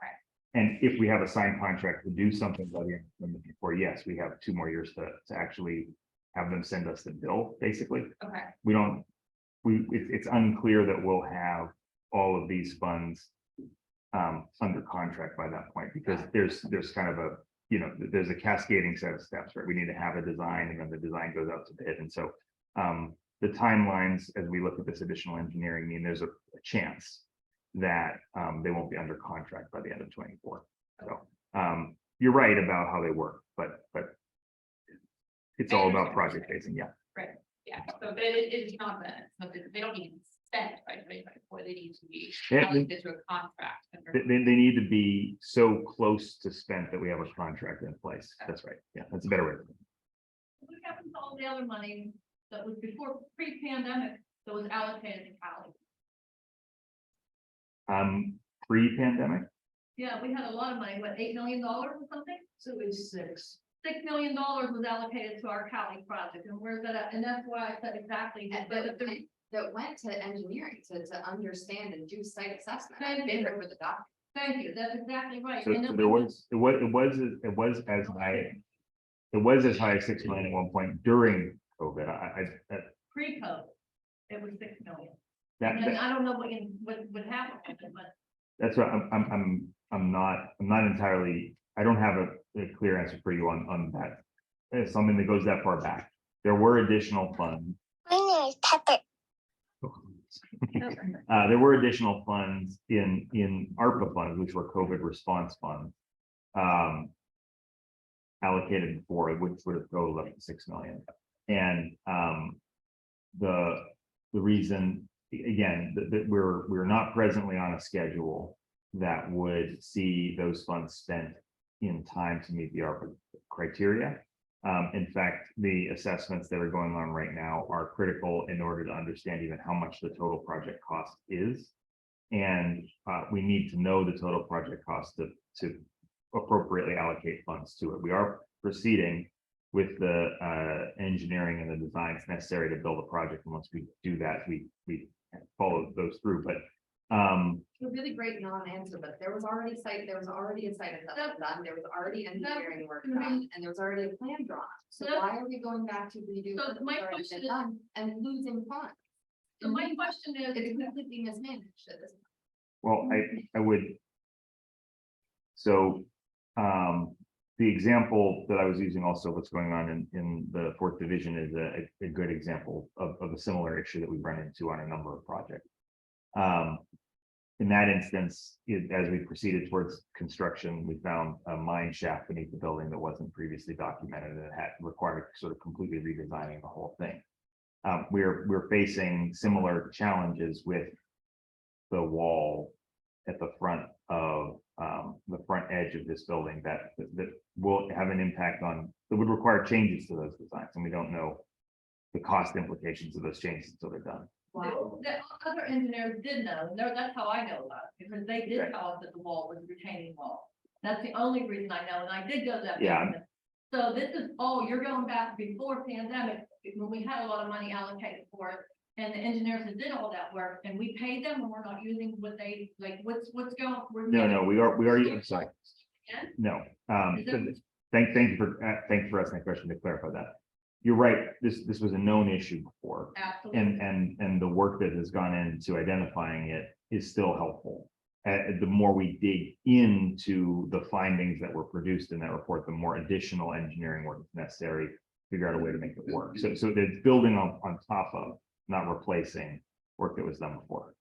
Speaker 13: And if we have a signed contract to do something by the end of 2024, yes, we have 2 more years to actually have them send us the bill, basically.
Speaker 12: Okay.
Speaker 13: It's unclear that we'll have all of these funds under contract by that point, because there's kind of a, there's a cascading set of steps, right? We need to have a design, and then the design goes out to bid. And so the timelines, as we look at this additional engineering, mean there's a chance that they won't be under contract by the end of 24. So you're right about how they work, but it's all about project phasing. Yeah.
Speaker 12: Right. Yeah. So but it is not that they don't need to spend by 2024. would they need to be?
Speaker 13: Yeah,
Speaker 12: allocated through a contract?
Speaker 13: They need to be so close to spent that we have a contract in place. That's right. Yeah, that's a better way.
Speaker 14: What happened to all the other money that was before pre-pandemic that was allocated to Cali?
Speaker 13: Pre-pandemic,
Speaker 14: Yeah, we had a lot of money, what, $8 million or something? So it was $6 million was allocated to our Cali project, and where's that at? And that's why I said exactly. That went to engineering to understand and do site assessment. I've been there with the doc. Thank you, that's exactly right.
Speaker 13: so,
Speaker 14: And
Speaker 13: so
Speaker 14: then
Speaker 13: there
Speaker 14: we-
Speaker 13: was, it was as high. It was as high as 6 million at one point during COVID.
Speaker 14: Pre-COVID, it was $6 million.
Speaker 13: That,
Speaker 14: And then
Speaker 13: that-
Speaker 14: I don't know what happened, with it, but
Speaker 13: that's right. I'm not entirely, I don't have a clear answer for you on that. It's something that goes that far back. There were additional funds. There were additional funds in ARPA funds, which were COVID response funds. Allocated for, which would have totaled up to 6 million. And the reason, again, that we're not presently on a schedule that would see those funds spent in time to meet the ARPA criteria. In fact, the assessments that are going on right now are critical in order to understand even how much the total project cost is. And we need to know the total project cost to appropriately allocate funds to it. We are proceeding with the engineering and the designs necessary to build a project. And once we do that, we follow those through. But
Speaker 14: a really great non-answer, but there was already a site assessment done, there was already engineering work done, and there was already a plan drawn. So why are we going back to redo?
Speaker 12: So
Speaker 14: what's
Speaker 12: my
Speaker 14: already
Speaker 12: question
Speaker 14: been
Speaker 12: is-
Speaker 14: done And losing funds?
Speaker 12: So my question is,
Speaker 14: It's completely mismanaged at this point.
Speaker 13: well, I would. So the example that I was using also what's going on in the 4th Division is a good example of a similar issue that we run into on a number of projects. In that instance, as we proceeded towards construction, we found a mine shaft beneath the building that wasn't previously documented and it had required sort of completely redesigning the whole thing. We're facing similar challenges with the wall at the front of the front edge of this building that will have an impact on, that would require changes to those designs, and we don't know the cost implications of those changes until they're done.
Speaker 14: Wow. The other engineers did know, and that's how I know about it, because they did tell us that the wall was a retaining wall. That's the only reason I know, and I did go to that.
Speaker 13: Yeah.
Speaker 14: meeting. So this is, you're going back before pandemic, when we had a lot of money allocated for it. And the engineers that did all that work, and we paid them, and we're not using what they, like, what's going.
Speaker 13: No, we already, I'm sorry.
Speaker 14: Yeah.
Speaker 13: No,
Speaker 14: Is it-
Speaker 13: thank you for asking that question to clarify that. You're right, this was a known issue before.
Speaker 14: Absolutely.
Speaker 13: And the work that has gone into identifying it is still helpful. The more we dig into the findings that were produced in that report, the more additional engineering work is necessary to figure out a way to make it work. So it's building on top of, not replacing work that was done before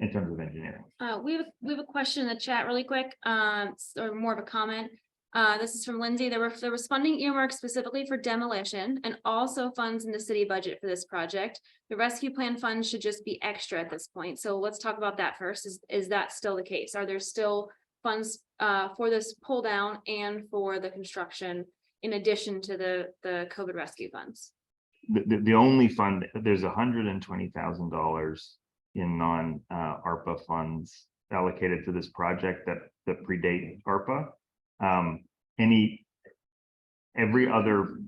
Speaker 13: in terms of engineering.
Speaker 1: We have a question in the chat really quick, or more of a comment. This is from Lindsay. There was funding earmarked specifically for demolition and also funds in the city budget for this project. The rescue plan funds should just be extra at this point. So let's talk about that first. Is that still the case? Are there still funds for this pull down and for the construction in addition to the COVID rescue funds?
Speaker 13: The only fund, there's $120,000 in non-ARPA funds allocated to this project that predate ARPA. Every other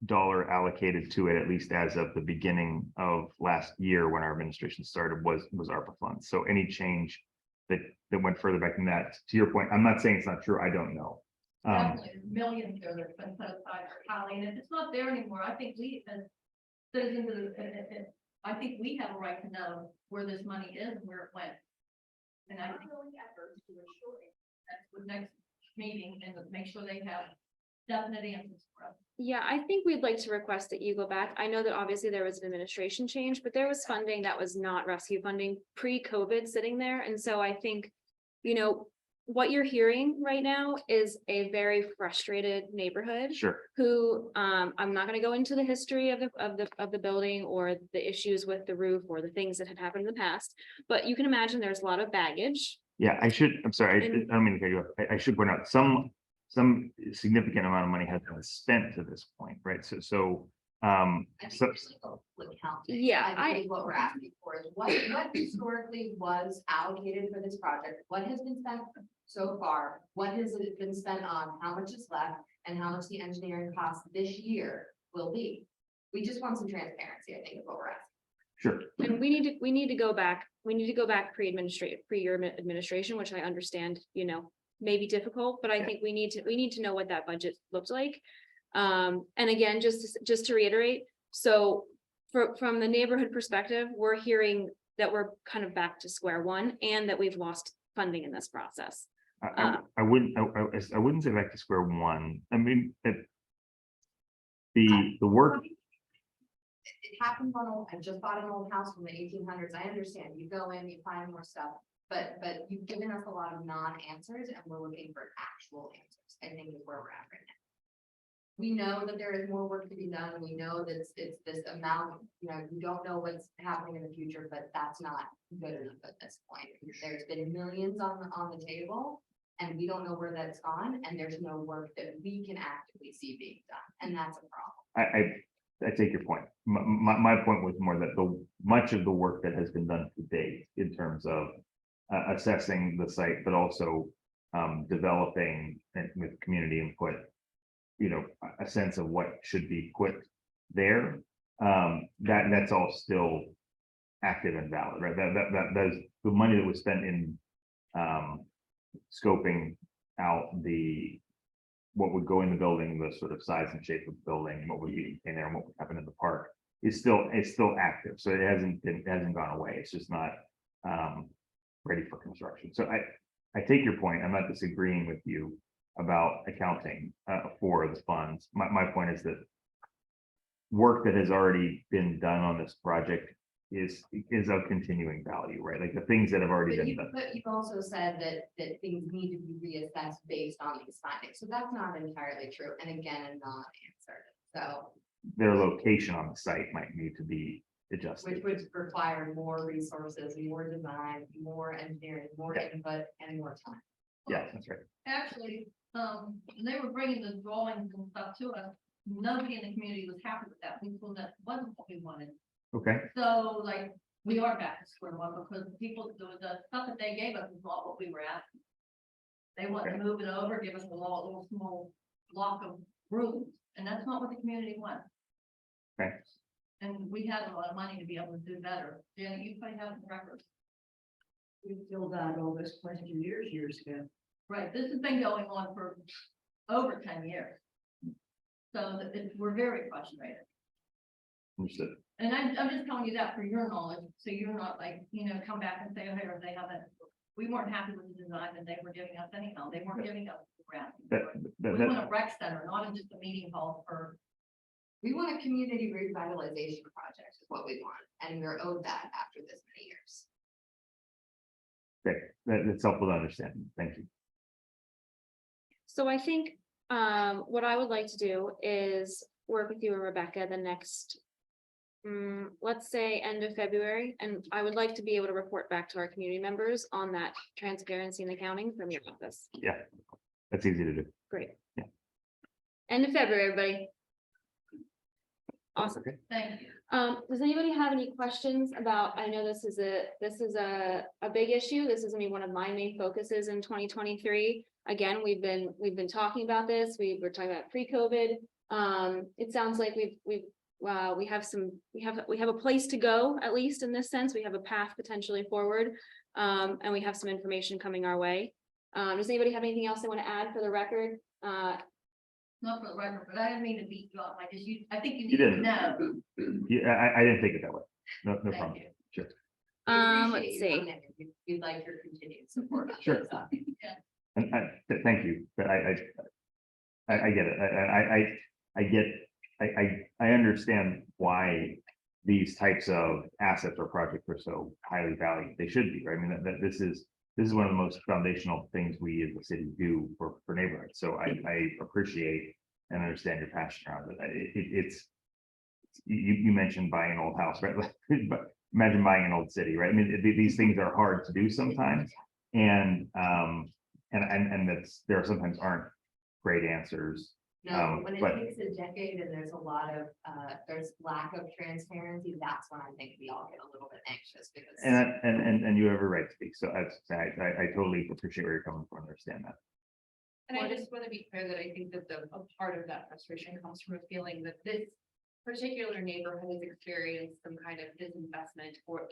Speaker 13: dollar allocated to it, at least as of the beginning of last year when our administration started, was ARPA funds. So any change that went further back than that, to your point, I'm not saying it's not true, I don't know.
Speaker 14: Definitely millions there that's been set aside for Cali, and if it's not there anymore, I think we as citizens of I think we have a right to know where this money is and where it went. And I think efforts to ensure that's the next meeting and make sure they have definite answers for us.
Speaker 1: Yeah, I think we'd like to request that you go back. I know that obviously there was an administration change, but there was funding that was not rescue funding pre-COVID sitting there. And so I think, what you're hearing right now is a very frustrated neighborhood.
Speaker 13: Sure.
Speaker 1: Who, I'm not gonna go into the history of the building or the issues with the roof or the things that had happened in the past. But you can imagine there's a lot of baggage.
Speaker 13: Yeah, I'm sorry,
Speaker 1: And-
Speaker 13: I don't mean to cut you off. I should point out, some significant amount of money has been spent to this point, right? So, so,
Speaker 1: Yeah,
Speaker 8: What we're asking for is what historically was allocated for this project, what has been spent so far, what has it been spent on, how much is left, and how much the engineering cost this year will be. We just want some transparency, I think, is what we're asking.
Speaker 13: sure,
Speaker 1: And we need to go back pre-your administration, which I understand, may be difficult, but I think we need to know what that budget looked like. And again, just to reiterate, so from the neighborhood perspective, we're hearing that we're kind of back to square one and that we've lost funding in this process.
Speaker 13: I wouldn't say back to square one. I mean, the work,
Speaker 8: It happens I just bought an old house from the 1800s. I understand, you go in, you find more stuff, but you've given us a lot of non-answers and we're looking for actual answers, I think is where we're at right now. We know that there is more work to be done, and we know that it's this amount, you don't know what's happening in the future, but that's not good enough at this point. There's been millions on the table, and we don't know where that's gone, and there's no work that we can actively see being done, and that's a problem.
Speaker 13: I take your point. My point was more that much of the work that has been done to date in terms of assessing the site, but also developing and with community input, a sense of what should be put there. That's all still active and valid, right? That's the money that was spent in scoping out what would go in the building, the sort of size and shape of the building, what would be in there, and what would happen in the park is still active. So it hasn't gone away. It's just not ready for construction. So I take your point. I'm not disagreeing with you about accounting for the funds. My point is that work that has already been done on this project is of continuing value, right? Like the things that have already been done.
Speaker 8: But you've also said that things need to be reassessed based on these findings, so that's not entirely true, and again, a non-answer, so.
Speaker 13: Their location on the site might need to be adjusted.
Speaker 8: Which would require more resources, more design, more engineering, more input, and more time.
Speaker 13: Yeah, that's right.
Speaker 14: Actually, when they were bringing the drawings and stuff to us, nobody in the community was happy with that. We told that wasn't what we wanted.
Speaker 13: Okay,
Speaker 14: So like, we are back to square one because the stuff that they gave us was not what we were asking. They wanted to move it over, give us a little small block of room, and that's not what the community wants.
Speaker 13: okay.
Speaker 14: And we had a lot of money to be able to do better. Janet, you probably have the records.
Speaker 15: We filled out all this question years ago.
Speaker 14: Right, this has been going on for over 10 years. So we're very frustrated.
Speaker 13: Understood.
Speaker 14: And I'm just telling you that for your knowledge, so you're not like, come back and say, oh, here, they haven't, we weren't happy with the design that they were giving us anyhow. They weren't giving us the ground. We want a rec center, not just a meeting hall for.
Speaker 8: We want a community revitalization project is what we want, and we're owed that after this many years.
Speaker 13: Okay, that's helpful to understand. Thank you.
Speaker 1: So I think what I would like to do is work with you and Rebecca the next, let's say end of February, and I would like to be able to report back to our community members on that transparency and accounting from your office.
Speaker 13: Yeah, that's easy to do.
Speaker 1: Great.
Speaker 13: Yeah.
Speaker 1: End of February, everybody. Awesome.
Speaker 13: Okay.
Speaker 14: Thank you.
Speaker 1: Does anybody have any questions about, I know this is a big issue. This is gonna be one of my main focuses in 2023. Again, we've been talking about this. We were talking about pre-COVID. It sounds like we have a place to go, at least in this sense. We have a path potentially forward. And we have some information coming our way. Does anybody have anything else they want to add for the record?
Speaker 14: Not for the record, but I didn't mean to beat you up. I think you
Speaker 13: You
Speaker 14: need to
Speaker 13: didn't.
Speaker 14: know.
Speaker 13: Yeah, I didn't think it that way. No
Speaker 14: Thank
Speaker 13: problem.
Speaker 14: you.
Speaker 13: Sure.
Speaker 8: We
Speaker 1: Let's
Speaker 8: appreciate you
Speaker 1: see.
Speaker 8: coming in. We'd like your continued support. on
Speaker 13: Sure.
Speaker 8: this.
Speaker 13: And thank you, but I get it. I understand why these types of assets or projects are so highly valued. They should be, right? I mean, that this this is one of the most foundational things we as a city do for neighborhoods. So I appreciate and understand your passion around it. It's, you mentioned buying an old house, right? But imagine buying an old city, right? I mean, these things are hard to do sometimes. And that's, there sometimes aren't great answers.
Speaker 12: No, when it
Speaker 13: but-
Speaker 12: takes a decade and there's a lot of, there's lack of transparency, that's when I think we all get a little bit anxious because.
Speaker 13: And you have every right to speak. So I totally appreciate where you're coming from, understand that.
Speaker 8: And I just want to be clear that I think that a part of that frustration comes from a feeling that this particular neighborhood has experienced some kind of disinvestment or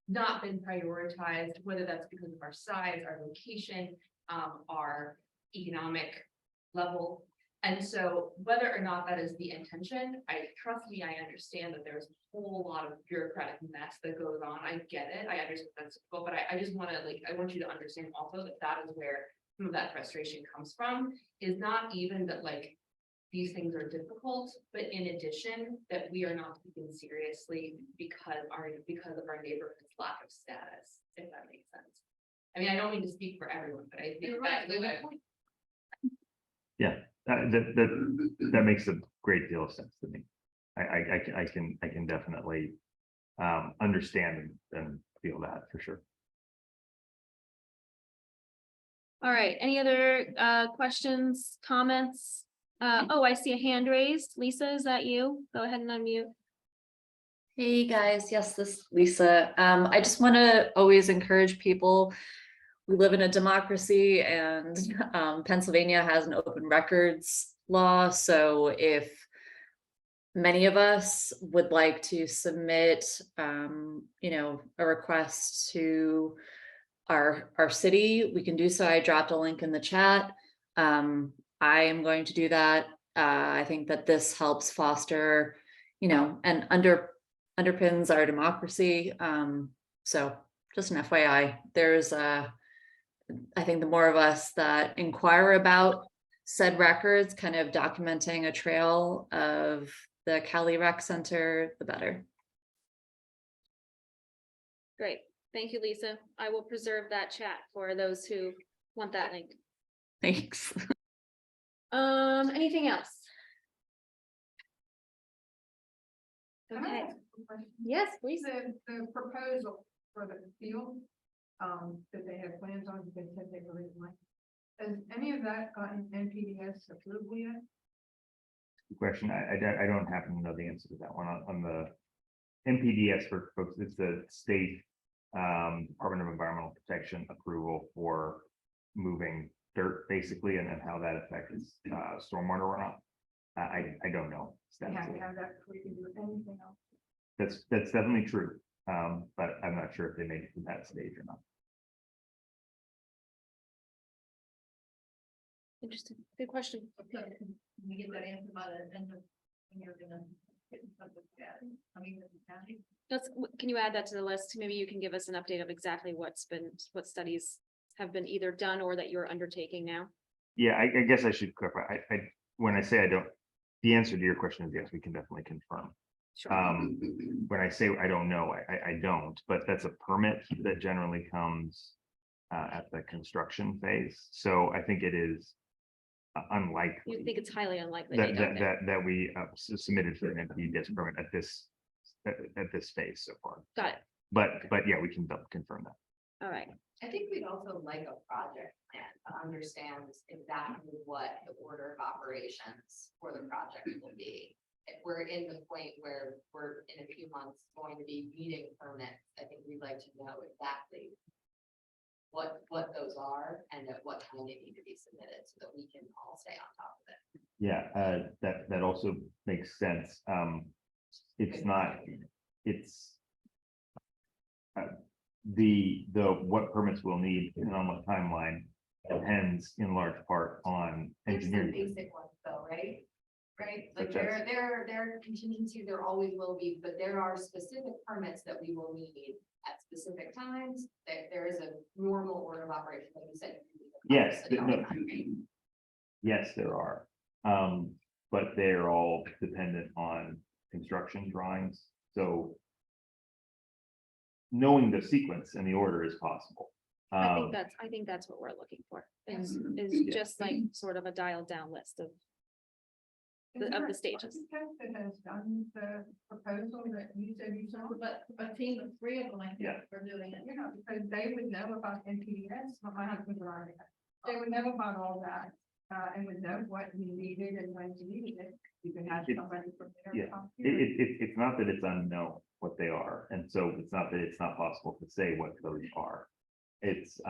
Speaker 8: not been prioritized, whether that's because of our size, our location, our economic level. And so whether or not that is the intention, trust me, I understand that there's a whole lot of bureaucratic mess that goes on. I get it. I understand that's difficult, but I just want to I want you to understand also that that is where some of that frustration comes from, is not even that these things are difficult, but in addition, that we are not taken seriously because of our neighborhood's lack of status, if that makes sense. I mean, I don't mean to speak for everyone, but I think that's the way.
Speaker 13: Yeah, that makes a great deal of sense to me. I can definitely understand and feel that for sure.
Speaker 1: All right, any other questions, comments? Oh, I see a hand raised. Lisa, is that you? Go ahead and unmute.
Speaker 16: Hey guys, yes, this is Lisa. I just want to always encourage people. We live in a democracy and Pennsylvania has an open records law. So if many of us would like to submit, a request to our city, we can do so. I dropped a link in the chat. I am going to do that. I think that this helps foster, and underpins our democracy. So just an FYI, there's I think the more of us that inquire about said records, kind of documenting a trail of the Cali Rec Center, the better.
Speaker 1: Great, thank you, Lisa. I will preserve that chat for those who want that link.
Speaker 16: Thanks.
Speaker 1: Anything else? Okay, yes, please.
Speaker 15: The proposal for the field, that they have plans on, they said they really like. Has any of that gotten NPDS approval yet?
Speaker 13: Good question. I don't happen to know the answer to that one on the NPDS for folks. It's the state Department of Environmental Protection approval for moving dirt basically, and then how that affects stormwater runoff. I don't know.
Speaker 15: They have to have that before you can do anything else.
Speaker 13: That's definitely true. But I'm not sure if they made it to that stage or not.
Speaker 1: Interesting, good question.
Speaker 14: Can we get that answer by the end of when you're gonna get in touch with that? I mean, with the county?
Speaker 1: Can you add that to the list? Maybe you can give us an update of exactly what studies have been either done or that you're undertaking now.
Speaker 13: Yeah, I guess I should clarify. When I say I don't, the answer to your question is yes, we can definitely confirm.
Speaker 1: Sure.
Speaker 13: When I say I don't know, I don't, but that's a permit that generally comes at the construction phase. So I think it is unlikely.
Speaker 1: You think it's highly unlikely? they don't know.
Speaker 13: that we submitted for an NPDES permit at this phase so far.
Speaker 1: Got it.
Speaker 13: But yeah, we can double confirm that.
Speaker 1: All right.
Speaker 12: I think we'd also like a project plan to understand exactly what the order of operations for the project will be. If we're in the point where we're in a few months going to be needing permits, I think we'd like to know exactly what those are and at what time they need to be submitted so that we can all stay on top of it.
Speaker 13: Yeah, that also makes sense. It's not, it's the what permits we'll need and on what timeline depends in large part on
Speaker 12: There's some
Speaker 13: engineering.
Speaker 12: basic ones though, right? Right, like
Speaker 13: Such as?
Speaker 12: there are contingencies, there always will be, but there are specific permits that we will need at specific times. There is a normal order of operation, like you said.
Speaker 13: Yes, yes, there are. But they're all dependent on construction drawings. So knowing the sequence and the order is possible.
Speaker 1: I think that's what we're looking for, is
Speaker 13: Yeah.
Speaker 1: just like sort of a dialed down list of the stages.
Speaker 15: That has done the proposal that you said you saw.
Speaker 14: But a team of three of them, I think,
Speaker 13: Yeah.
Speaker 14: are doing it.
Speaker 15: Yeah, because they would know about NPDS, but my husband's already. They would know about all that, and would know what you needed and when you needed it. You can have
Speaker 13: It's-
Speaker 15: somebody prepare.
Speaker 13: Yeah, it's not that it's unknown what they are, and so it's not that it's not possible to say what those are. It's,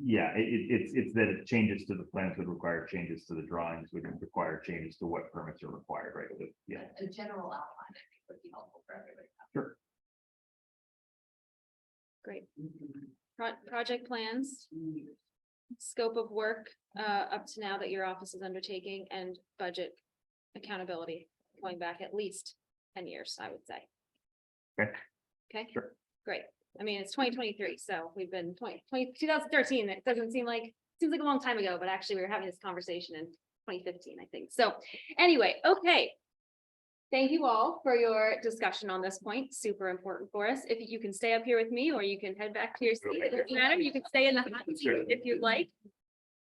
Speaker 13: yeah, it's that it changes to the plans would require changes to the drawings, would require changes to what permits are required, right? Yeah,
Speaker 14: A general outline, I think, would be helpful for everybody.
Speaker 13: sure.
Speaker 1: Great. Project plans, scope of work, up to now that your office is undertaking, and budget accountability, going back at least 10 years, I would say.
Speaker 13: Okay.
Speaker 1: Okay.
Speaker 13: Sure.
Speaker 1: Great. I mean, it's 2023, so we've been 2013. It doesn't seem like, seems like a long time ago, but actually we were having this conversation in 2015, I think. So anyway, okay. Thank you all for your discussion on this point. Super important for us. If you can stay up here with me, or you can head back to your seat, it doesn't matter. You can stay in the hot seat if you'd like.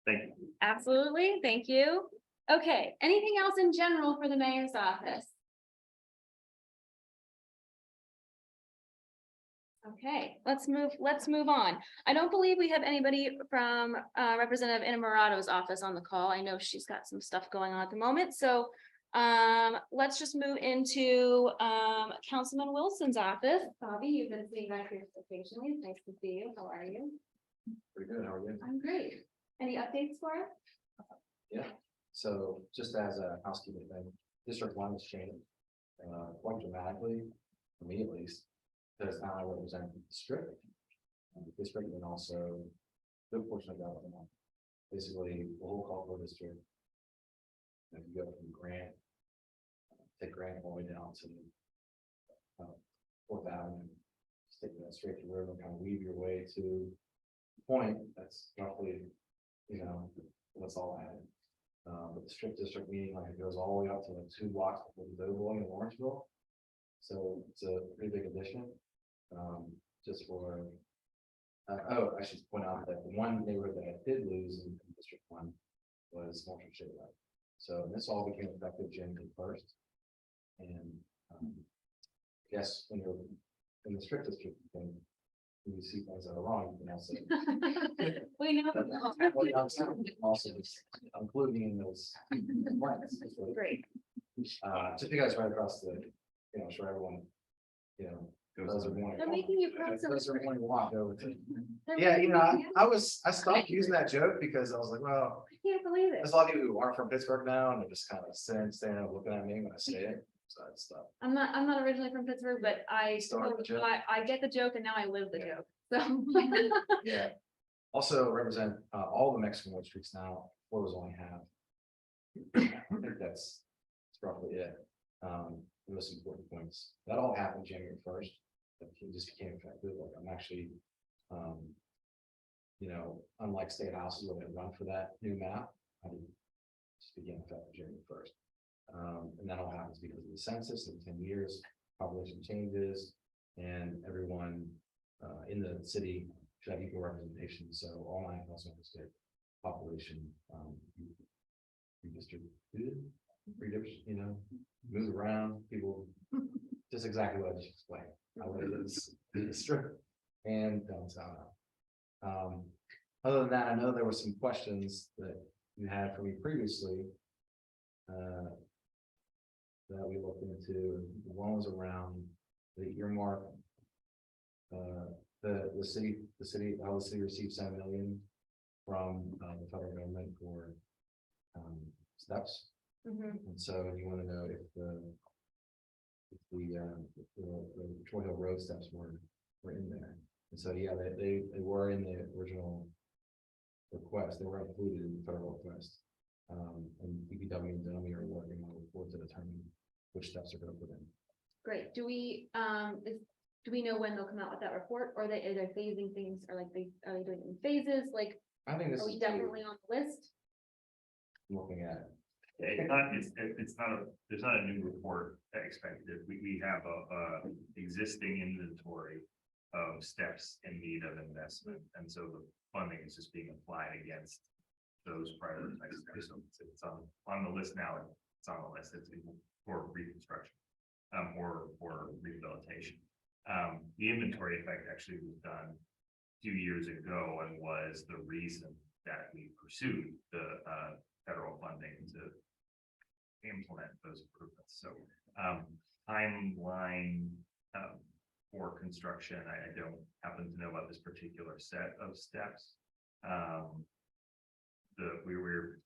Speaker 13: Thank you.
Speaker 1: Absolutely. Thank you. Okay, anything else in general for the mayor's office? Okay, let's move on. I don't believe we have anybody from Representative Inamorato's office on the call. I know she's got some stuff going on at the moment, so let's just move into Councilman Wilson's office. Bobby, you've been sitting back here occasionally. It's nice to see you. How are you?
Speaker 9: Pretty good, how are you?
Speaker 1: I'm great. Any updates for us?
Speaker 9: Yeah, so just as a housekeeping thing, District 1 has changed quite dramatically, for me at least, because now I represent the district. The district and also a good portion of Alabama. Basically, the whole Colville district. And you go from Grant, take Grant all the way down to 4th Avenue, stick that straight to the river, kind of weave your way to the point that's roughly, what's all added. But the strip district meeting, like, it goes all the way up to like 2 blocks before the Doughboy in Lawrenceville. So it's a pretty big addition. Just for, I should point out that the one neighborhood that I did lose in District 1 was Marshall Shade. So this all became effective January 1st. And I guess when you're in the strip district, when you see things that are wrong, you can also.
Speaker 1: We know.
Speaker 9: Also, including in those.
Speaker 1: Great.
Speaker 9: Just because right across the, sure everyone, those are one.
Speaker 1: They're making you proud.
Speaker 9: Those are one walk over to.
Speaker 1: They're
Speaker 9: Yeah,
Speaker 1: making
Speaker 9: I stopped using that joke because I was like, well,
Speaker 1: I can't believe it.
Speaker 9: there's a lot of people who aren't from Pittsburgh now, and they're just kind of standing up looking at me when I say it. So I stopped.
Speaker 1: I'm not originally from Pittsburgh, but
Speaker 9: Started the joke.
Speaker 1: I get the joke and now I live the joke, so.
Speaker 9: Yeah. Also represent all the Mexican Wood Streets now, Florida's only half. I think that's roughly it. The most important points. That all happened January 1st. It just became effective. Like, I'm actually, unlike state houses where they run for that new map, I just began effective January 1st. And that all happens because of the census in 10 years, population changes, and everyone in the city should have equal representation. So all 9 households get population redistributed, move around, people, just exactly what I just explained. How it is in the strip and downtown. Other than that, I know there were some questions that you had for me previously. That we looked into. One was around the earmark. The city received 7 million from the federal government for steps. And so you want to know if the Troy Hill Road steps were in there. And so, yeah, they were in the original request. They were included in the federal request. And DPW and DOMI are working on a report to determine which steps are going to put in.
Speaker 1: Great. Do we know when they'll come out with that report, or are they phasing things, or like are they doing it in phases? Like,
Speaker 9: I think this
Speaker 1: are we
Speaker 9: is
Speaker 1: definitely on the list?
Speaker 9: looking at
Speaker 13: It's not there's not a new report expected. We have a existing inventory of steps in need of investment. And so the funding is just being applied against those prioritized steps. So it's on the list now. It's on the list. It's for reconstruction or rehabilitation. The inventory effect actually was done a few years ago and was the reason that we pursued the federal funding to implement those improvements. So timeline for construction, I don't happen to know about this particular set of steps. We were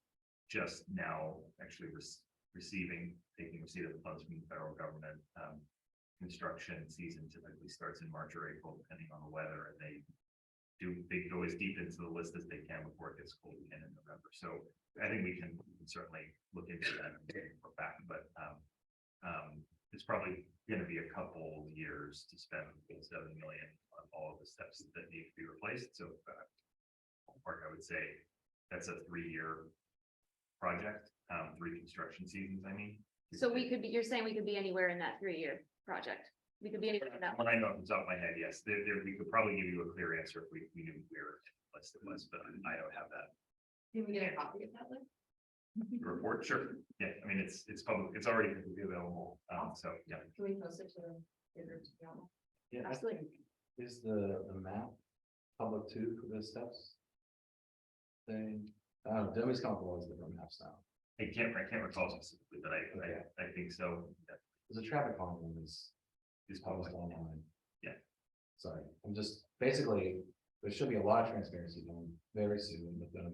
Speaker 13: just now actually taking receipt of the funds from the federal government. Construction season typically starts in March or April, depending on the weather, and they go as deep into the list as they can before it gets cold again in November. So I think we can certainly look into that and report back, but it's probably going to be a couple years to spend $7 million on all of the steps that need to be replaced. So I would say that's a 3-year project, 3 construction seasons, I mean.
Speaker 1: So you're saying we could be anywhere in that 3-year project? We could be anywhere in that.
Speaker 13: When I know off the top of my head, yes, we could probably give you a clear answer if we knew where list it was, but I don't have that.
Speaker 14: Can we get a copy of that list?
Speaker 13: The report, sure. Yeah, I mean, it's public, it's already publicly available. So, yeah.
Speaker 14: Can we post it to the group?
Speaker 9: Yeah, I
Speaker 1: Absolutely.
Speaker 9: think is the map public too for the steps thing? Debbie's come up with all these different maps now.
Speaker 13: I can't recall specifically, but I think so.
Speaker 9: There's a traffic calming one is published online.
Speaker 13: Yeah.
Speaker 9: Sorry, I'm just, basically, there should be a lot of transparency done very soon with them,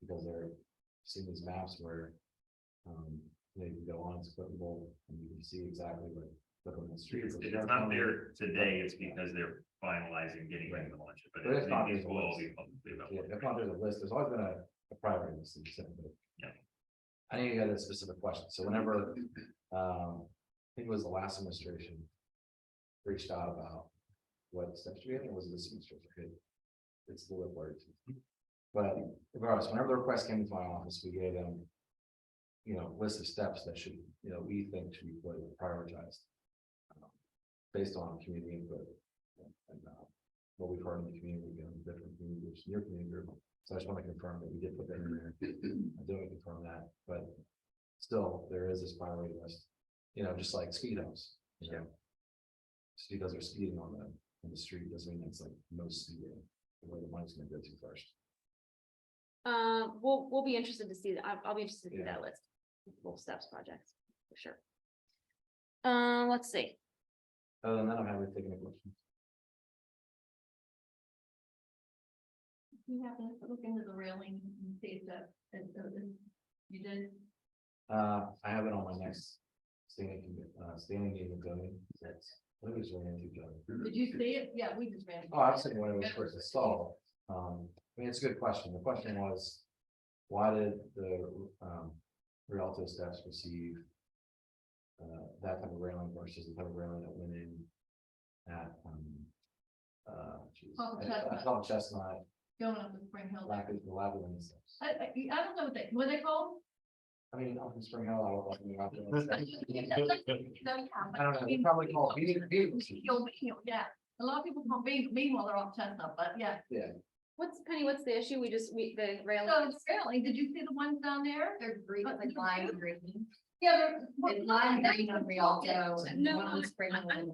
Speaker 9: because they're seeing these maps where they can go on, it's clickable, and you can see exactly what, look on the street.
Speaker 13: If it's not there today, it's because they're finalizing getting ready to launch it, but
Speaker 9: But if not,
Speaker 13: it
Speaker 9: there's a
Speaker 13: will all
Speaker 9: list.
Speaker 13: be publicly available.
Speaker 9: Yeah, if not, there's a list, there's always been a priority list, that you said, but.
Speaker 13: Yeah.
Speaker 9: I know you had a specific question, so whenever, I think it was the last administration reached out about what steps you had, or was it this administration? It's the lip word. But regardless, whenever the request came into my office, we gave them, list of steps that should, we think should be prioritized. Based on community input and what we've heard in the community, different communities, your community group. So I just want to confirm that we did put that in there. I don't confirm that, but still, there is this priority list, just like speedos, speedos are speeding on the street, doesn't mean it's like no speeding, where the money's gonna go to first.
Speaker 1: We'll be interested to see that. I'll be interested to see
Speaker 9: Yeah.
Speaker 1: that list. Full steps projects, for sure. Let's see.
Speaker 9: Other than that, I haven't taken any questions.
Speaker 14: You have to look into the railing and see if that, you did.
Speaker 9: I have it on my next standing meeting with Tony. What was ran into Tony?
Speaker 14: Did you see it? Yeah, we just ran.
Speaker 9: Oh, I was thinking when it was first installed. I mean, it's a good question. The question was, why did the Rialto steps receive that type of railing versus the type of railing that went in at Chestnut,
Speaker 14: Going up the Spring Hill.
Speaker 9: the Labyrinth steps.
Speaker 14: I don't know what they call.
Speaker 9: I mean, up in Spring Hill, I don't know. I don't know.
Speaker 14: I
Speaker 9: I don't know. They probably call it beating.
Speaker 14: Yeah, a lot of people call being while they're off Chestnut, but yeah.
Speaker 9: Yeah.
Speaker 1: What's the issue? The railing.
Speaker 14: So it's railing, did you see the ones down there?
Speaker 12: They're green, like lime green.
Speaker 14: Yeah,
Speaker 12: It's lime green on Rialto and
Speaker 1: No,
Speaker 12: one on Spring Hill.
Speaker 1: I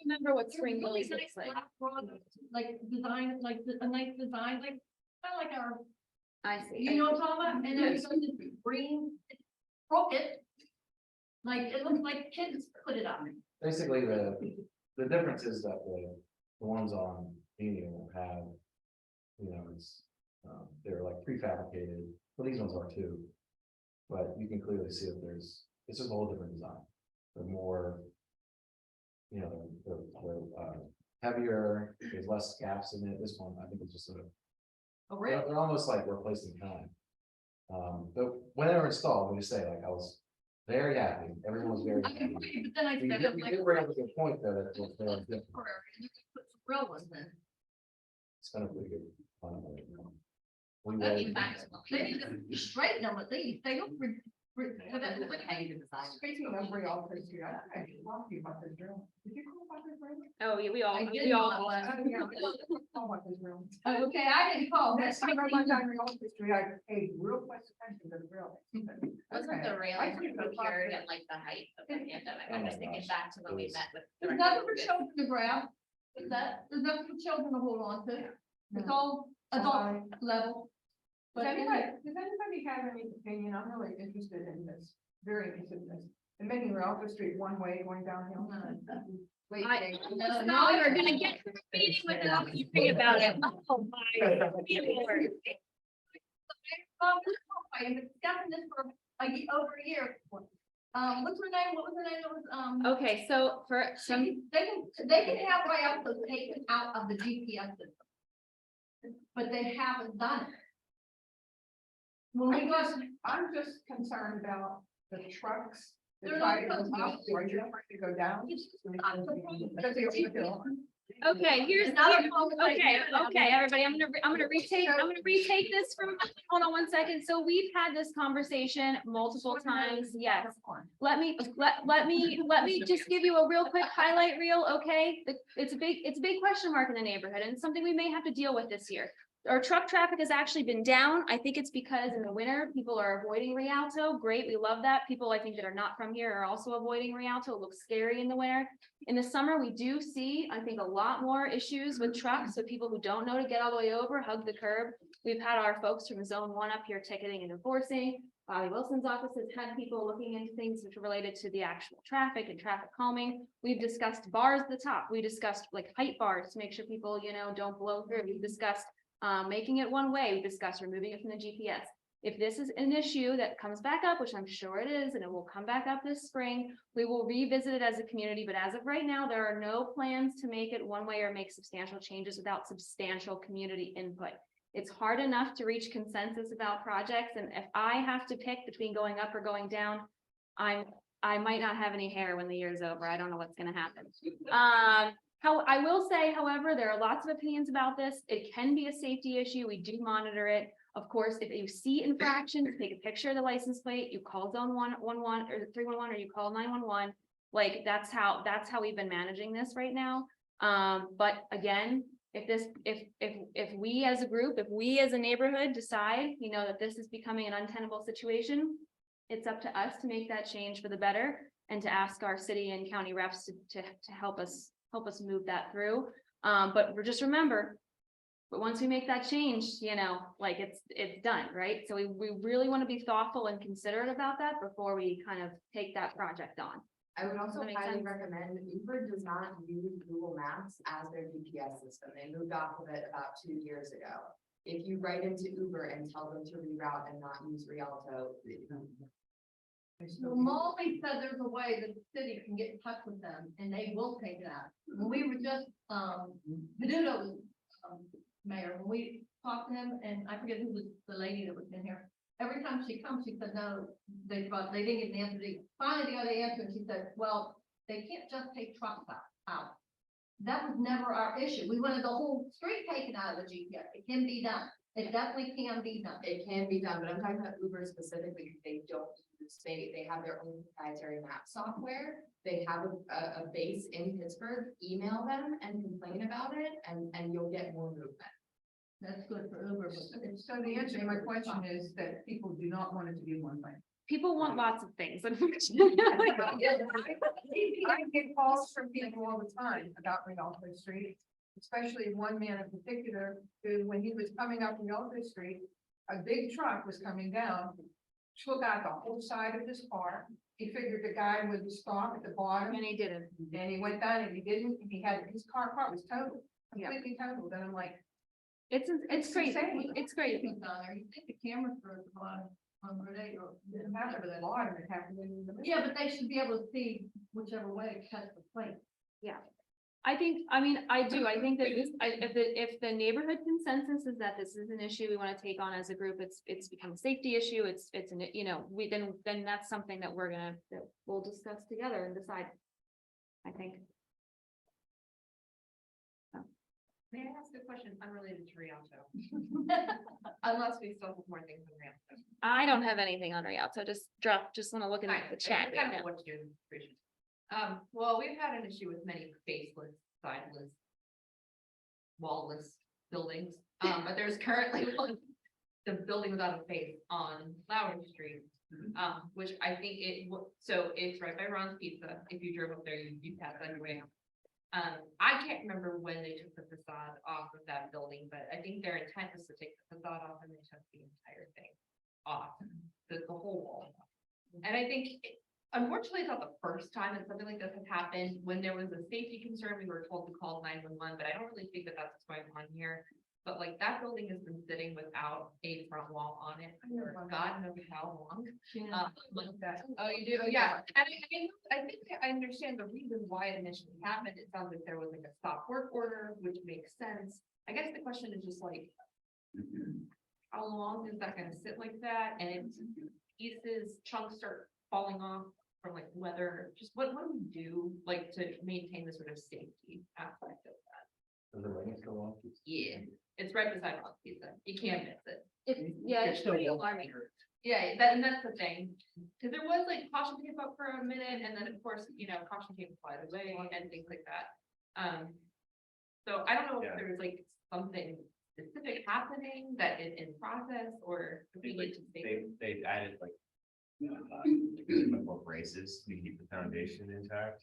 Speaker 1: remember what spring
Speaker 14: Really
Speaker 1: looks
Speaker 14: nice
Speaker 1: like.
Speaker 14: black rod, like design, like a nice design, like kind of like our,
Speaker 1: I see.
Speaker 14: you know what I'm talking about? And there's some green, it's crooked. Like it looks like kids put it up.
Speaker 9: Basically, the difference is that the ones on Union have, it's, they're like prefabricated, well, these ones are too. But you can clearly see that it's just a whole different design. They're more, they're heavier, there's less gaps in it. This one, I think it's just
Speaker 14: Oh, really?
Speaker 9: they're almost like replacing kind. But when they were installed, we just say, like, I was very happy, everyone was very
Speaker 14: I
Speaker 9: happy.
Speaker 14: can agree, but then I
Speaker 9: We
Speaker 14: said,
Speaker 9: did, we
Speaker 14: like,
Speaker 9: did bring up a good point, though, that it was very different.
Speaker 14: temporary, and you could put some real ones in.
Speaker 9: It's kind of pretty good. Fun, We
Speaker 14: That'd
Speaker 9: really-
Speaker 14: be nice. They need to straighten them, but they look,
Speaker 15: Speaking of Rialto Street, I actually talked to you about this drill. Did you call about this drill?
Speaker 1: Oh, yeah, we all,
Speaker 14: I did
Speaker 1: we all.
Speaker 14: not last-
Speaker 15: Call about this drill.
Speaker 14: Okay, I didn't call.
Speaker 15: Next time I run down Rialto Street, I pay real close attention to the drill.
Speaker 12: Wasn't the
Speaker 15: Okay.
Speaker 12: railing
Speaker 15: I think the
Speaker 12: procured
Speaker 15: process-
Speaker 12: at like the height of the pandemic? I'm just thinking back to when we met with.
Speaker 14: There's nothing for children to grab. There's nothing for children to hold on to. It's all adult level.
Speaker 15: Does
Speaker 14: But
Speaker 15: anybody have any opinion? I'm really interested in this, very interested in this. And making Rialto Street one way going downhill. Late
Speaker 1: I-
Speaker 15: day.
Speaker 1: No, you're gonna get to the meeting without hearing about it. Oh, my Lord.
Speaker 14: I've been discussing this for over a year. What's her name? What was her name? It was,
Speaker 1: Okay, so for some,
Speaker 14: they can have Rialto taken out of the GPS system. But they haven't done it. When we go,
Speaker 15: I'm just concerned about the trucks. that
Speaker 14: They're
Speaker 15: try
Speaker 14: not
Speaker 15: to go
Speaker 14: supposed to
Speaker 15: up, or you're trying to go down. Because they overfill.
Speaker 1: okay, here's,
Speaker 14: It's not a
Speaker 1: here-
Speaker 14: conversation.
Speaker 1: okay, everybody, I'm gonna retake this from, hold on one second. So we've had this conversation multiple times, yes. Let me just give you a real quick highlight reel, okay? It's a big question mark in the neighborhood and it's something we may have to deal with this year. Our truck traffic has actually been down. I think it's because in the winter, people are avoiding Rialto. Great, we love that. People I think that are not from here are also avoiding Rialto. It looks scary in the winter. In the summer, we do see, I think, a lot more issues with trucks. So people who don't know to get all the way over, hug the curb. We've had our folks from Zone 1 up here ticketing and enforcing. Bobby Wilson's office has had people looking into things which are related to the actual traffic and traffic calming. We've discussed bars at the top. We discussed like height bars to make sure people, don't blow through. We've discussed making it one way. We discussed removing it from the GPS. If this is an issue that comes back up, which I'm sure it is, and it will come back up this spring, we will revisit it as a community. But as of right now, there are no plans to make it one way or make substantial changes without substantial community input. It's hard enough to reach consensus about projects. And if I have to pick between going up or going down, I might not have any hair when the year's over. I don't know what's going to happen. I will say, however, there are lots of opinions about this. It can be a safety issue. We do monitor it. Of course, if you see infractions, take a picture of the license plate, you call Zone 111 or 311, or you call 911. Like that's how we've been managing this right now. But again, if we as a group, if we as a neighborhood decide, that this is becoming an untenable situation, it's up to us to make that change for the better and to ask our city and county reps to help us move that through. But just remember, but once we make that change, like it's done, right? So we really want to be thoughtful and considerate about that before we kind of take that project on.
Speaker 8: I would also
Speaker 1: Does that make
Speaker 8: highly
Speaker 1: sense?
Speaker 8: recommend, Uber does not use Google Maps as their GPS system. They moved off of it about 2 years ago. If you write into Uber and tell them to reroute and not use Rialto.
Speaker 14: Well, Molly said there's a way that the city can get in touch with them and they will take it out. When we were just, Menudo was, mayor, when we talked to him, and I forget who was the lady that was in here. Every time she comes, she said, no, they didn't get the answer. Finally, they got the answer, and she said, well, they can't just take trucks out. That was never our issue. We wanted the whole street taken out of the GPS. It can be done. It definitely can be done.
Speaker 8: It can be done, but I'm talking about Uber specifically because they don't use, they have their own proprietary map software. They have a base in Pittsburgh. Email them and complain about it, and you'll get more movement.
Speaker 14: That's good for Uber.
Speaker 15: So the answer to my question is that people do not want it to be one thing.
Speaker 1: People want lots of things, unfortunately.
Speaker 15: I get calls from people all the time about Rialto Street, especially one man in particular, who, when he was coming up Rialto Street, a big truck was coming down, took out the whole side of his car. He figured the guy would stop at the bottom.
Speaker 1: And he didn't.
Speaker 15: And he went down and he didn't, and he had, his car was totaled, completely totaled, and I'm like,
Speaker 1: It's crazy.
Speaker 15: insane.
Speaker 1: It's crazy.
Speaker 14: Down there, you think the cameras for the bottom on Route 8 or.
Speaker 15: it happened with a lot, and it happened in the middle.
Speaker 14: Yeah, but they should be able to see whichever way to catch the plate.
Speaker 1: I think that if the neighborhood consensus is that this is an issue we want to take on as a group, it's become a safety issue, it's an, then that's something that we'll discuss together and decide, I think.
Speaker 6: May I ask a question unrelated to Rialto? Unless we still have more things in Rialto.
Speaker 1: I don't have anything on Rialto, just want to look in the chat. right now.
Speaker 6: What you appreciate. Well, we've had an issue with many faceless, sideless, wallless buildings, but there's currently one, the building without a face on Lowry Street. Which I think so it's right by Ron's Pizza. If you drove up there, you pass that way. I can't remember when they took the facade off of that building, but I think their intent was to take the facade off and they took the entire thing off, the whole wall. And I think, unfortunately, it's not the first time that something like this has happened. When there was a safety concern, we were told to call 911, but I don't really think that that's what's going on here. But like that building has been sitting without a front wall on it for God knows how long. Oh, you do? Yeah. And I think I understand the reason why it initially happened. It sounds like there was like a stop work order, which makes sense. I guess the question is just like, how long is that gonna sit like that? And it's pieces, chunks start falling off from like weather. Just what do we do like to maintain the sort of safety aspect of that?
Speaker 9: Does the rain go on?
Speaker 6: Yeah, it's right beside Ron's Pizza. You can't miss it.
Speaker 1: It's pretty alarming.
Speaker 6: Yeah, and that's the thing. Cause there was like caution tape up for a minute and then of course, caution tape applied away and things like that. So I don't know if there's like something specific happening that is in process or. If we need to say-
Speaker 9: They've added like more braces to keep the foundation intact.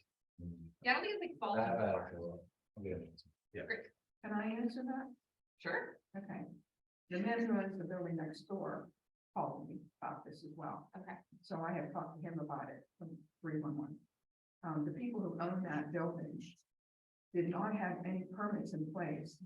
Speaker 6: Yeah, I don't think it's like falling apart.
Speaker 9: Yeah.
Speaker 15: Can I answer that?
Speaker 6: Sure.
Speaker 15: Okay. The man who owns the building next door called me about this as well.
Speaker 6: Okay.
Speaker 15: So I have talked to him about it from 311. The people who own that building did not have any permits in place.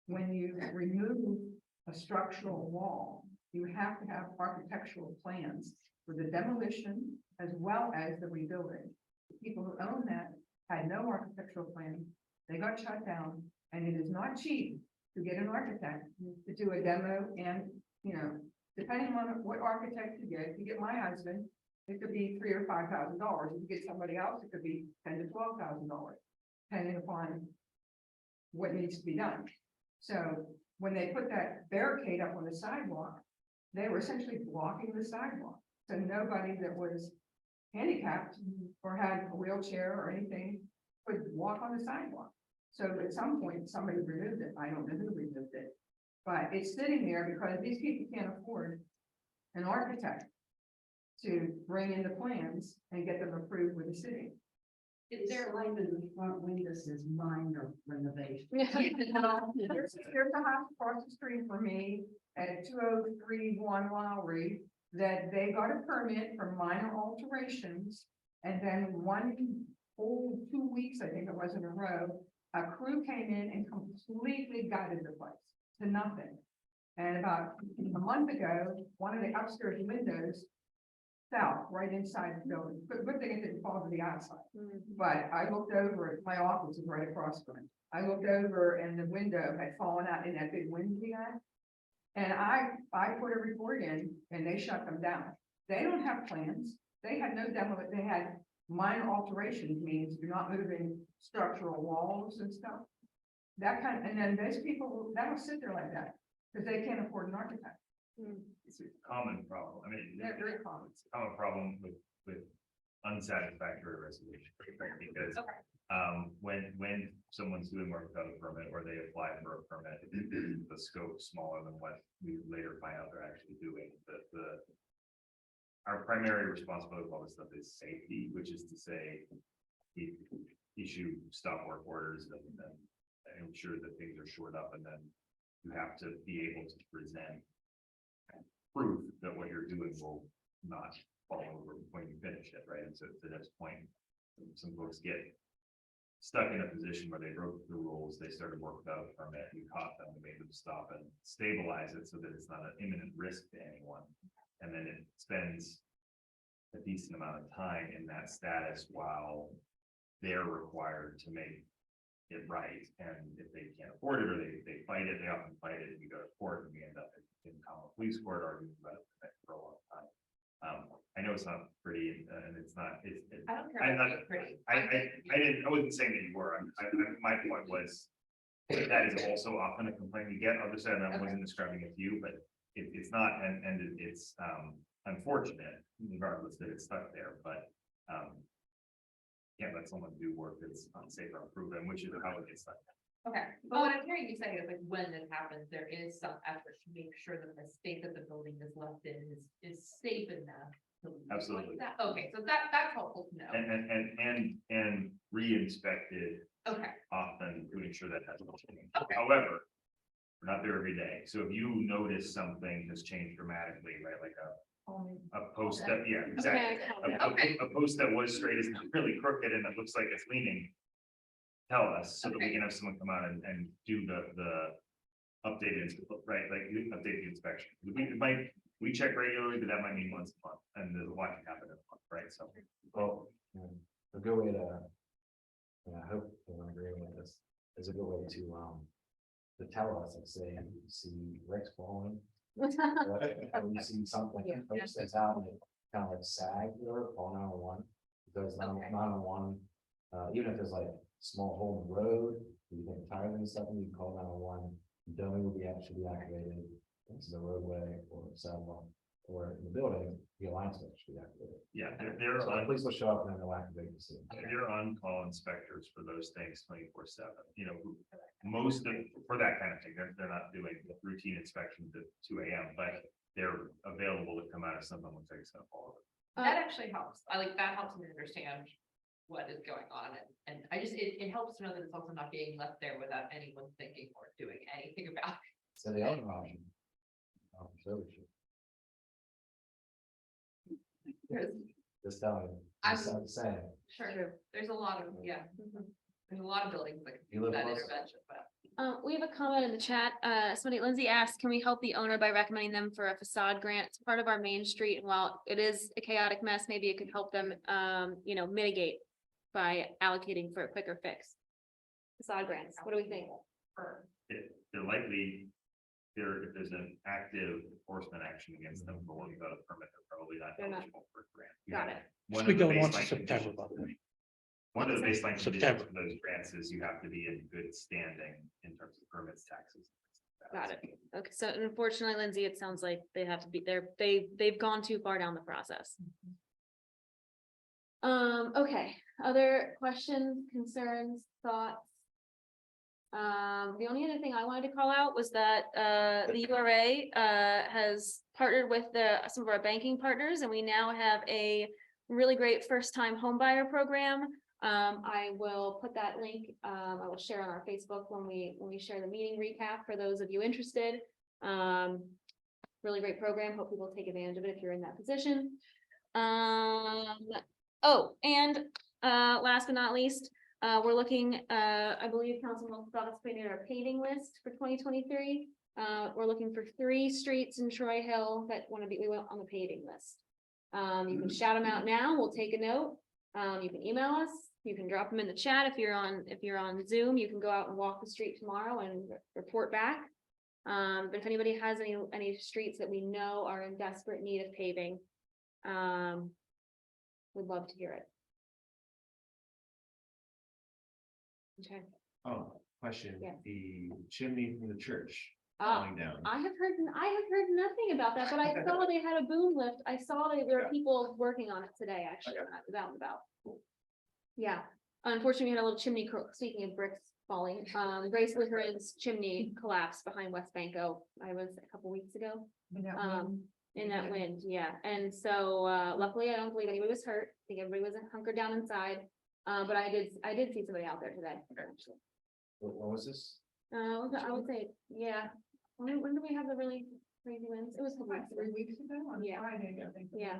Speaker 15: When you remove a structural wall, you have to have architectural plans for the demolition as well as the rebuilding. The people who own that had no architectural plan. They got shut down, and it is not cheap to get an architect to do a demo and, depending on what architect you get my husband, it could be $3,000 or $5,000. If you get somebody else, it could be $10,000 to $12,000, depending upon what needs to be done. So when they put that barricade up on the sidewalk, they were essentially blocking the sidewalk. So nobody that was handicapped or had a wheelchair or anything could walk on the sidewalk. So at some point, somebody removed it. I don't know who removed it. But it's sitting there because these people can't afford an architect to bring in the plans and get them approved with the city.
Speaker 6: Is there like
Speaker 15: in the front windows is minor renovation.
Speaker 1: Yeah.
Speaker 15: There's a house across the street from me at 2031 Lowry that they got a permit for minor alterations. And then one whole 2 weeks, I think it was in a row, a crew came in and completely gutted the place to nothing. And about a month ago, one of the upstairs windows fell right inside the building. But good thing it didn't fall to the outside. But I looked over, my office is right across from it. I looked over and the window had fallen out in that big wind we had. And I put a report in and they shut them down. They don't have plans. They had no demo, they had minor alterations, means you're not moving structural walls and stuff. That kind, and then those people, that'll sit there like that, because they can't afford an architect.
Speaker 13: It's a common problem. I mean,
Speaker 15: They're very common.
Speaker 13: it's a common problem with unsatisfactory resolution, because when someone's doing work without a permit or they apply for a permit, the scope's smaller than what we later find out they're actually doing. Our primary responsibility with all this stuff is safety, which is to say, issue stop work orders and ensure that things are shored up, and then you have to be able to present proof that what you're doing will not fall over when you finish it, right? And so to this point, some folks get stuck in a position where they broke the rules, they started work without a permit, we caught them, we made them stop and stabilize it so that it's not an imminent risk to anyone. And then it spends a decent amount of time in that status while they're required to make it right. And if they can't afford it or they fight it, they often fight it and we go to court and we end up in common police court arguing about it for a long time. I know it's not pretty and it's not,
Speaker 6: I don't care
Speaker 13: I'm
Speaker 6: about
Speaker 13: not,
Speaker 6: being pretty.
Speaker 13: I wasn't saying that you were. My point was, That is also often a complaint we get. Other side, I wasn't describing it to you, but it's not, and it's unfortunate regardless that it's stuck there, but can't let someone do work that's unsafe or unproven, which is how it gets stuck.
Speaker 12: Okay, but what I'm hearing you say is like when this happens, there is some effort to make sure that the state that the building is left in is safe enough. to leave like
Speaker 13: Absolutely.
Speaker 12: that. Okay, so that's helpful to know.
Speaker 13: And re-inspected
Speaker 12: Okay,
Speaker 13: often to ensure that has not changed.
Speaker 12: Okay.
Speaker 13: However, we're not there every day. So if you notice something has changed dramatically, right, like a post that, yeah, exactly.
Speaker 12: Okay.
Speaker 13: A post that was straight is really crooked and it looks like it's leaning. Tell us so that we
Speaker 12: Okay.
Speaker 13: can have someone come out and do the updated, right, like update the inspection. We check regularly, but that might mean once a month and there's a lot can happen in a month, right? So.
Speaker 9: Well, a good way to, and I hope we're agreeing with this, is a good way to tell us, like say, you see bricks falling. Or you see something,
Speaker 12: Yeah.
Speaker 9: post that's out and it kind of like sag or call 911. Because
Speaker 12: Okay.
Speaker 9: 911, even if there's like small hole in the road, you get tired and stuff, you can call 911. Dummy will be actually activated into the roadway or sidewalk or in the building, the alarm switch should be activated.
Speaker 13: Yeah, they're
Speaker 9: So the
Speaker 13: on,
Speaker 9: police will show up and then they'll activate the scene.
Speaker 13: they're on-call inspectors for those things 24/7, you know, most of, for that kind of thing, they're not doing routine inspections at 2 AM, but they're available to come out if someone looks like it's gonna fall over.
Speaker 12: that actually helps. I like, that helps me understand what is going on and I just, it helps to know that it's also not being left there without anyone thinking or doing anything about it.
Speaker 9: So the other option. So we should
Speaker 12: There's-
Speaker 9: just tell me,
Speaker 12: I'm-
Speaker 9: just saying.
Speaker 12: Sure, there's a lot of, yeah, there's a lot of buildings that can
Speaker 9: You
Speaker 12: do
Speaker 9: live
Speaker 12: that
Speaker 9: close?
Speaker 12: intervention, but.
Speaker 1: We have a comment in the chat. Somebody, Lindsay asked, can we help the owner by recommending them for a facade grant? It's part of our main street. And while it is a chaotic mess, maybe it could help them, mitigate by allocating for a quicker fix. Facade grants. What do we think?
Speaker 13: They're likely, if there's an active enforcement action against them for one without a permit, they're probably not
Speaker 1: They're not.
Speaker 13: eligible for a grant.
Speaker 1: Got it.
Speaker 13: One
Speaker 7: We
Speaker 13: of the
Speaker 7: go on to
Speaker 13: baseline
Speaker 7: September,
Speaker 13: conditions-
Speaker 7: by the way.
Speaker 13: One of the baseline conditions
Speaker 7: September.
Speaker 13: for those grants is you have to be in good standing in terms of permits, taxes.
Speaker 1: Got it. Okay, so unfortunately, Lindsay, it sounds like they have to be there. They've gone too far down the process. Okay, other questions, concerns, thoughts? The only other thing I wanted to call out was that the URA has partnered with some of our banking partners, and we now have a really great first-time home buyer program. I will put that link, I will share on our Facebook when we share the meeting recap for those of you interested. Really great program. Hope people take advantage of it if you're in that position. Oh, and last but not least, we're looking, I believe Councilman participated in our paving list for 2023. We're looking for 3 streets in Troy Hill that we want on the paving list. You can shout them out now. We'll take a note. You can email us. You can drop them in the chat if you're on Zoom. You can go out and walk the street tomorrow and report back. But if anybody has any streets that we know are in desperate need of paving, we'd love to hear it. Okay.
Speaker 9: Oh, question,
Speaker 1: Yeah.
Speaker 9: the chimney from the church
Speaker 1: Ah,
Speaker 9: falling down.
Speaker 1: I have heard nothing about that, but I saw they had a boom lift. I saw that there were people working on it today, actually, when I was out and about. Yeah, unfortunately, we had a little chimney, speaking of bricks falling, Grace Lutheran's chimney collapsed behind West Banco. I was a couple weeks ago. In that wind, yeah. And so luckily, I don't believe anybody was hurt. I think everybody was hunkered down inside. But I did see somebody out there today, actually.
Speaker 9: What was this?
Speaker 1: I would say, yeah. When do we have the really crazy winds? It was a couple weeks ago.
Speaker 15: 3 weeks ago on
Speaker 1: Yeah.
Speaker 15: Friday, I think.
Speaker 1: Yeah.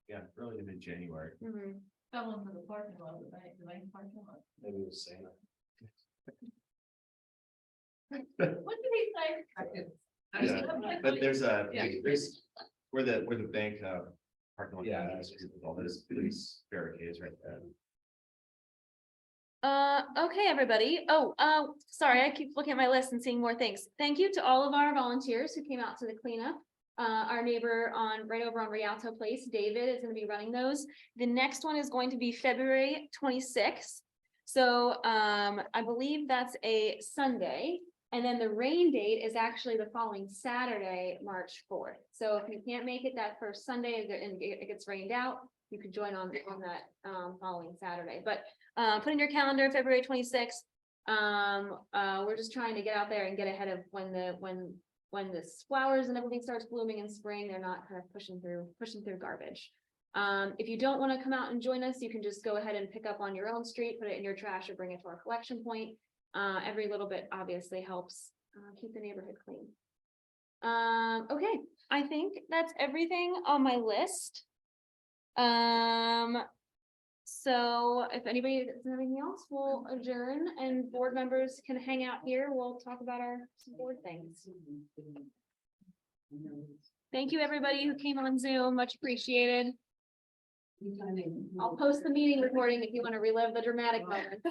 Speaker 9: Yeah, really in mid-January.
Speaker 1: Mhm.
Speaker 14: Fell into the parking lot, the bank parking lot.
Speaker 9: Maybe it was Santa.
Speaker 14: What did he say?
Speaker 11: Yeah, but there's where the bank, parking lot.
Speaker 9: Yeah.
Speaker 11: is, with all those police barricades right there.
Speaker 1: Okay, everybody. Sorry, I keep looking at my list and seeing more things. Thank you to all of our volunteers who came out to the cleanup. Our neighbor right over on Rialto Place, David, is gonna be running those. The next one is going to be February 26th. So I believe that's a Sunday. And then the rain date is actually the following Saturday, March 4th. So if you can't make it that first Sunday and it gets rained out, you could join on that following Saturday. But put in your calendar, February 26th. We're just trying to get out there and get ahead of when the flowers and everything starts blooming in spring. They're not kind of pushing through garbage. If you don't want to come out and join us, you can just go ahead and pick up on your own street, put it in your trash, or bring it to our collection point. Every little bit obviously helps keep the neighborhood clean. Okay, I think that's everything on my list. So if anybody doesn't have anything else, we'll adjourn and board members can hang out here. We'll talk about some board things. Thank you, everybody who came on Zoom. Much appreciated. I'll post the meeting recording if you want to relive the dramatic moments.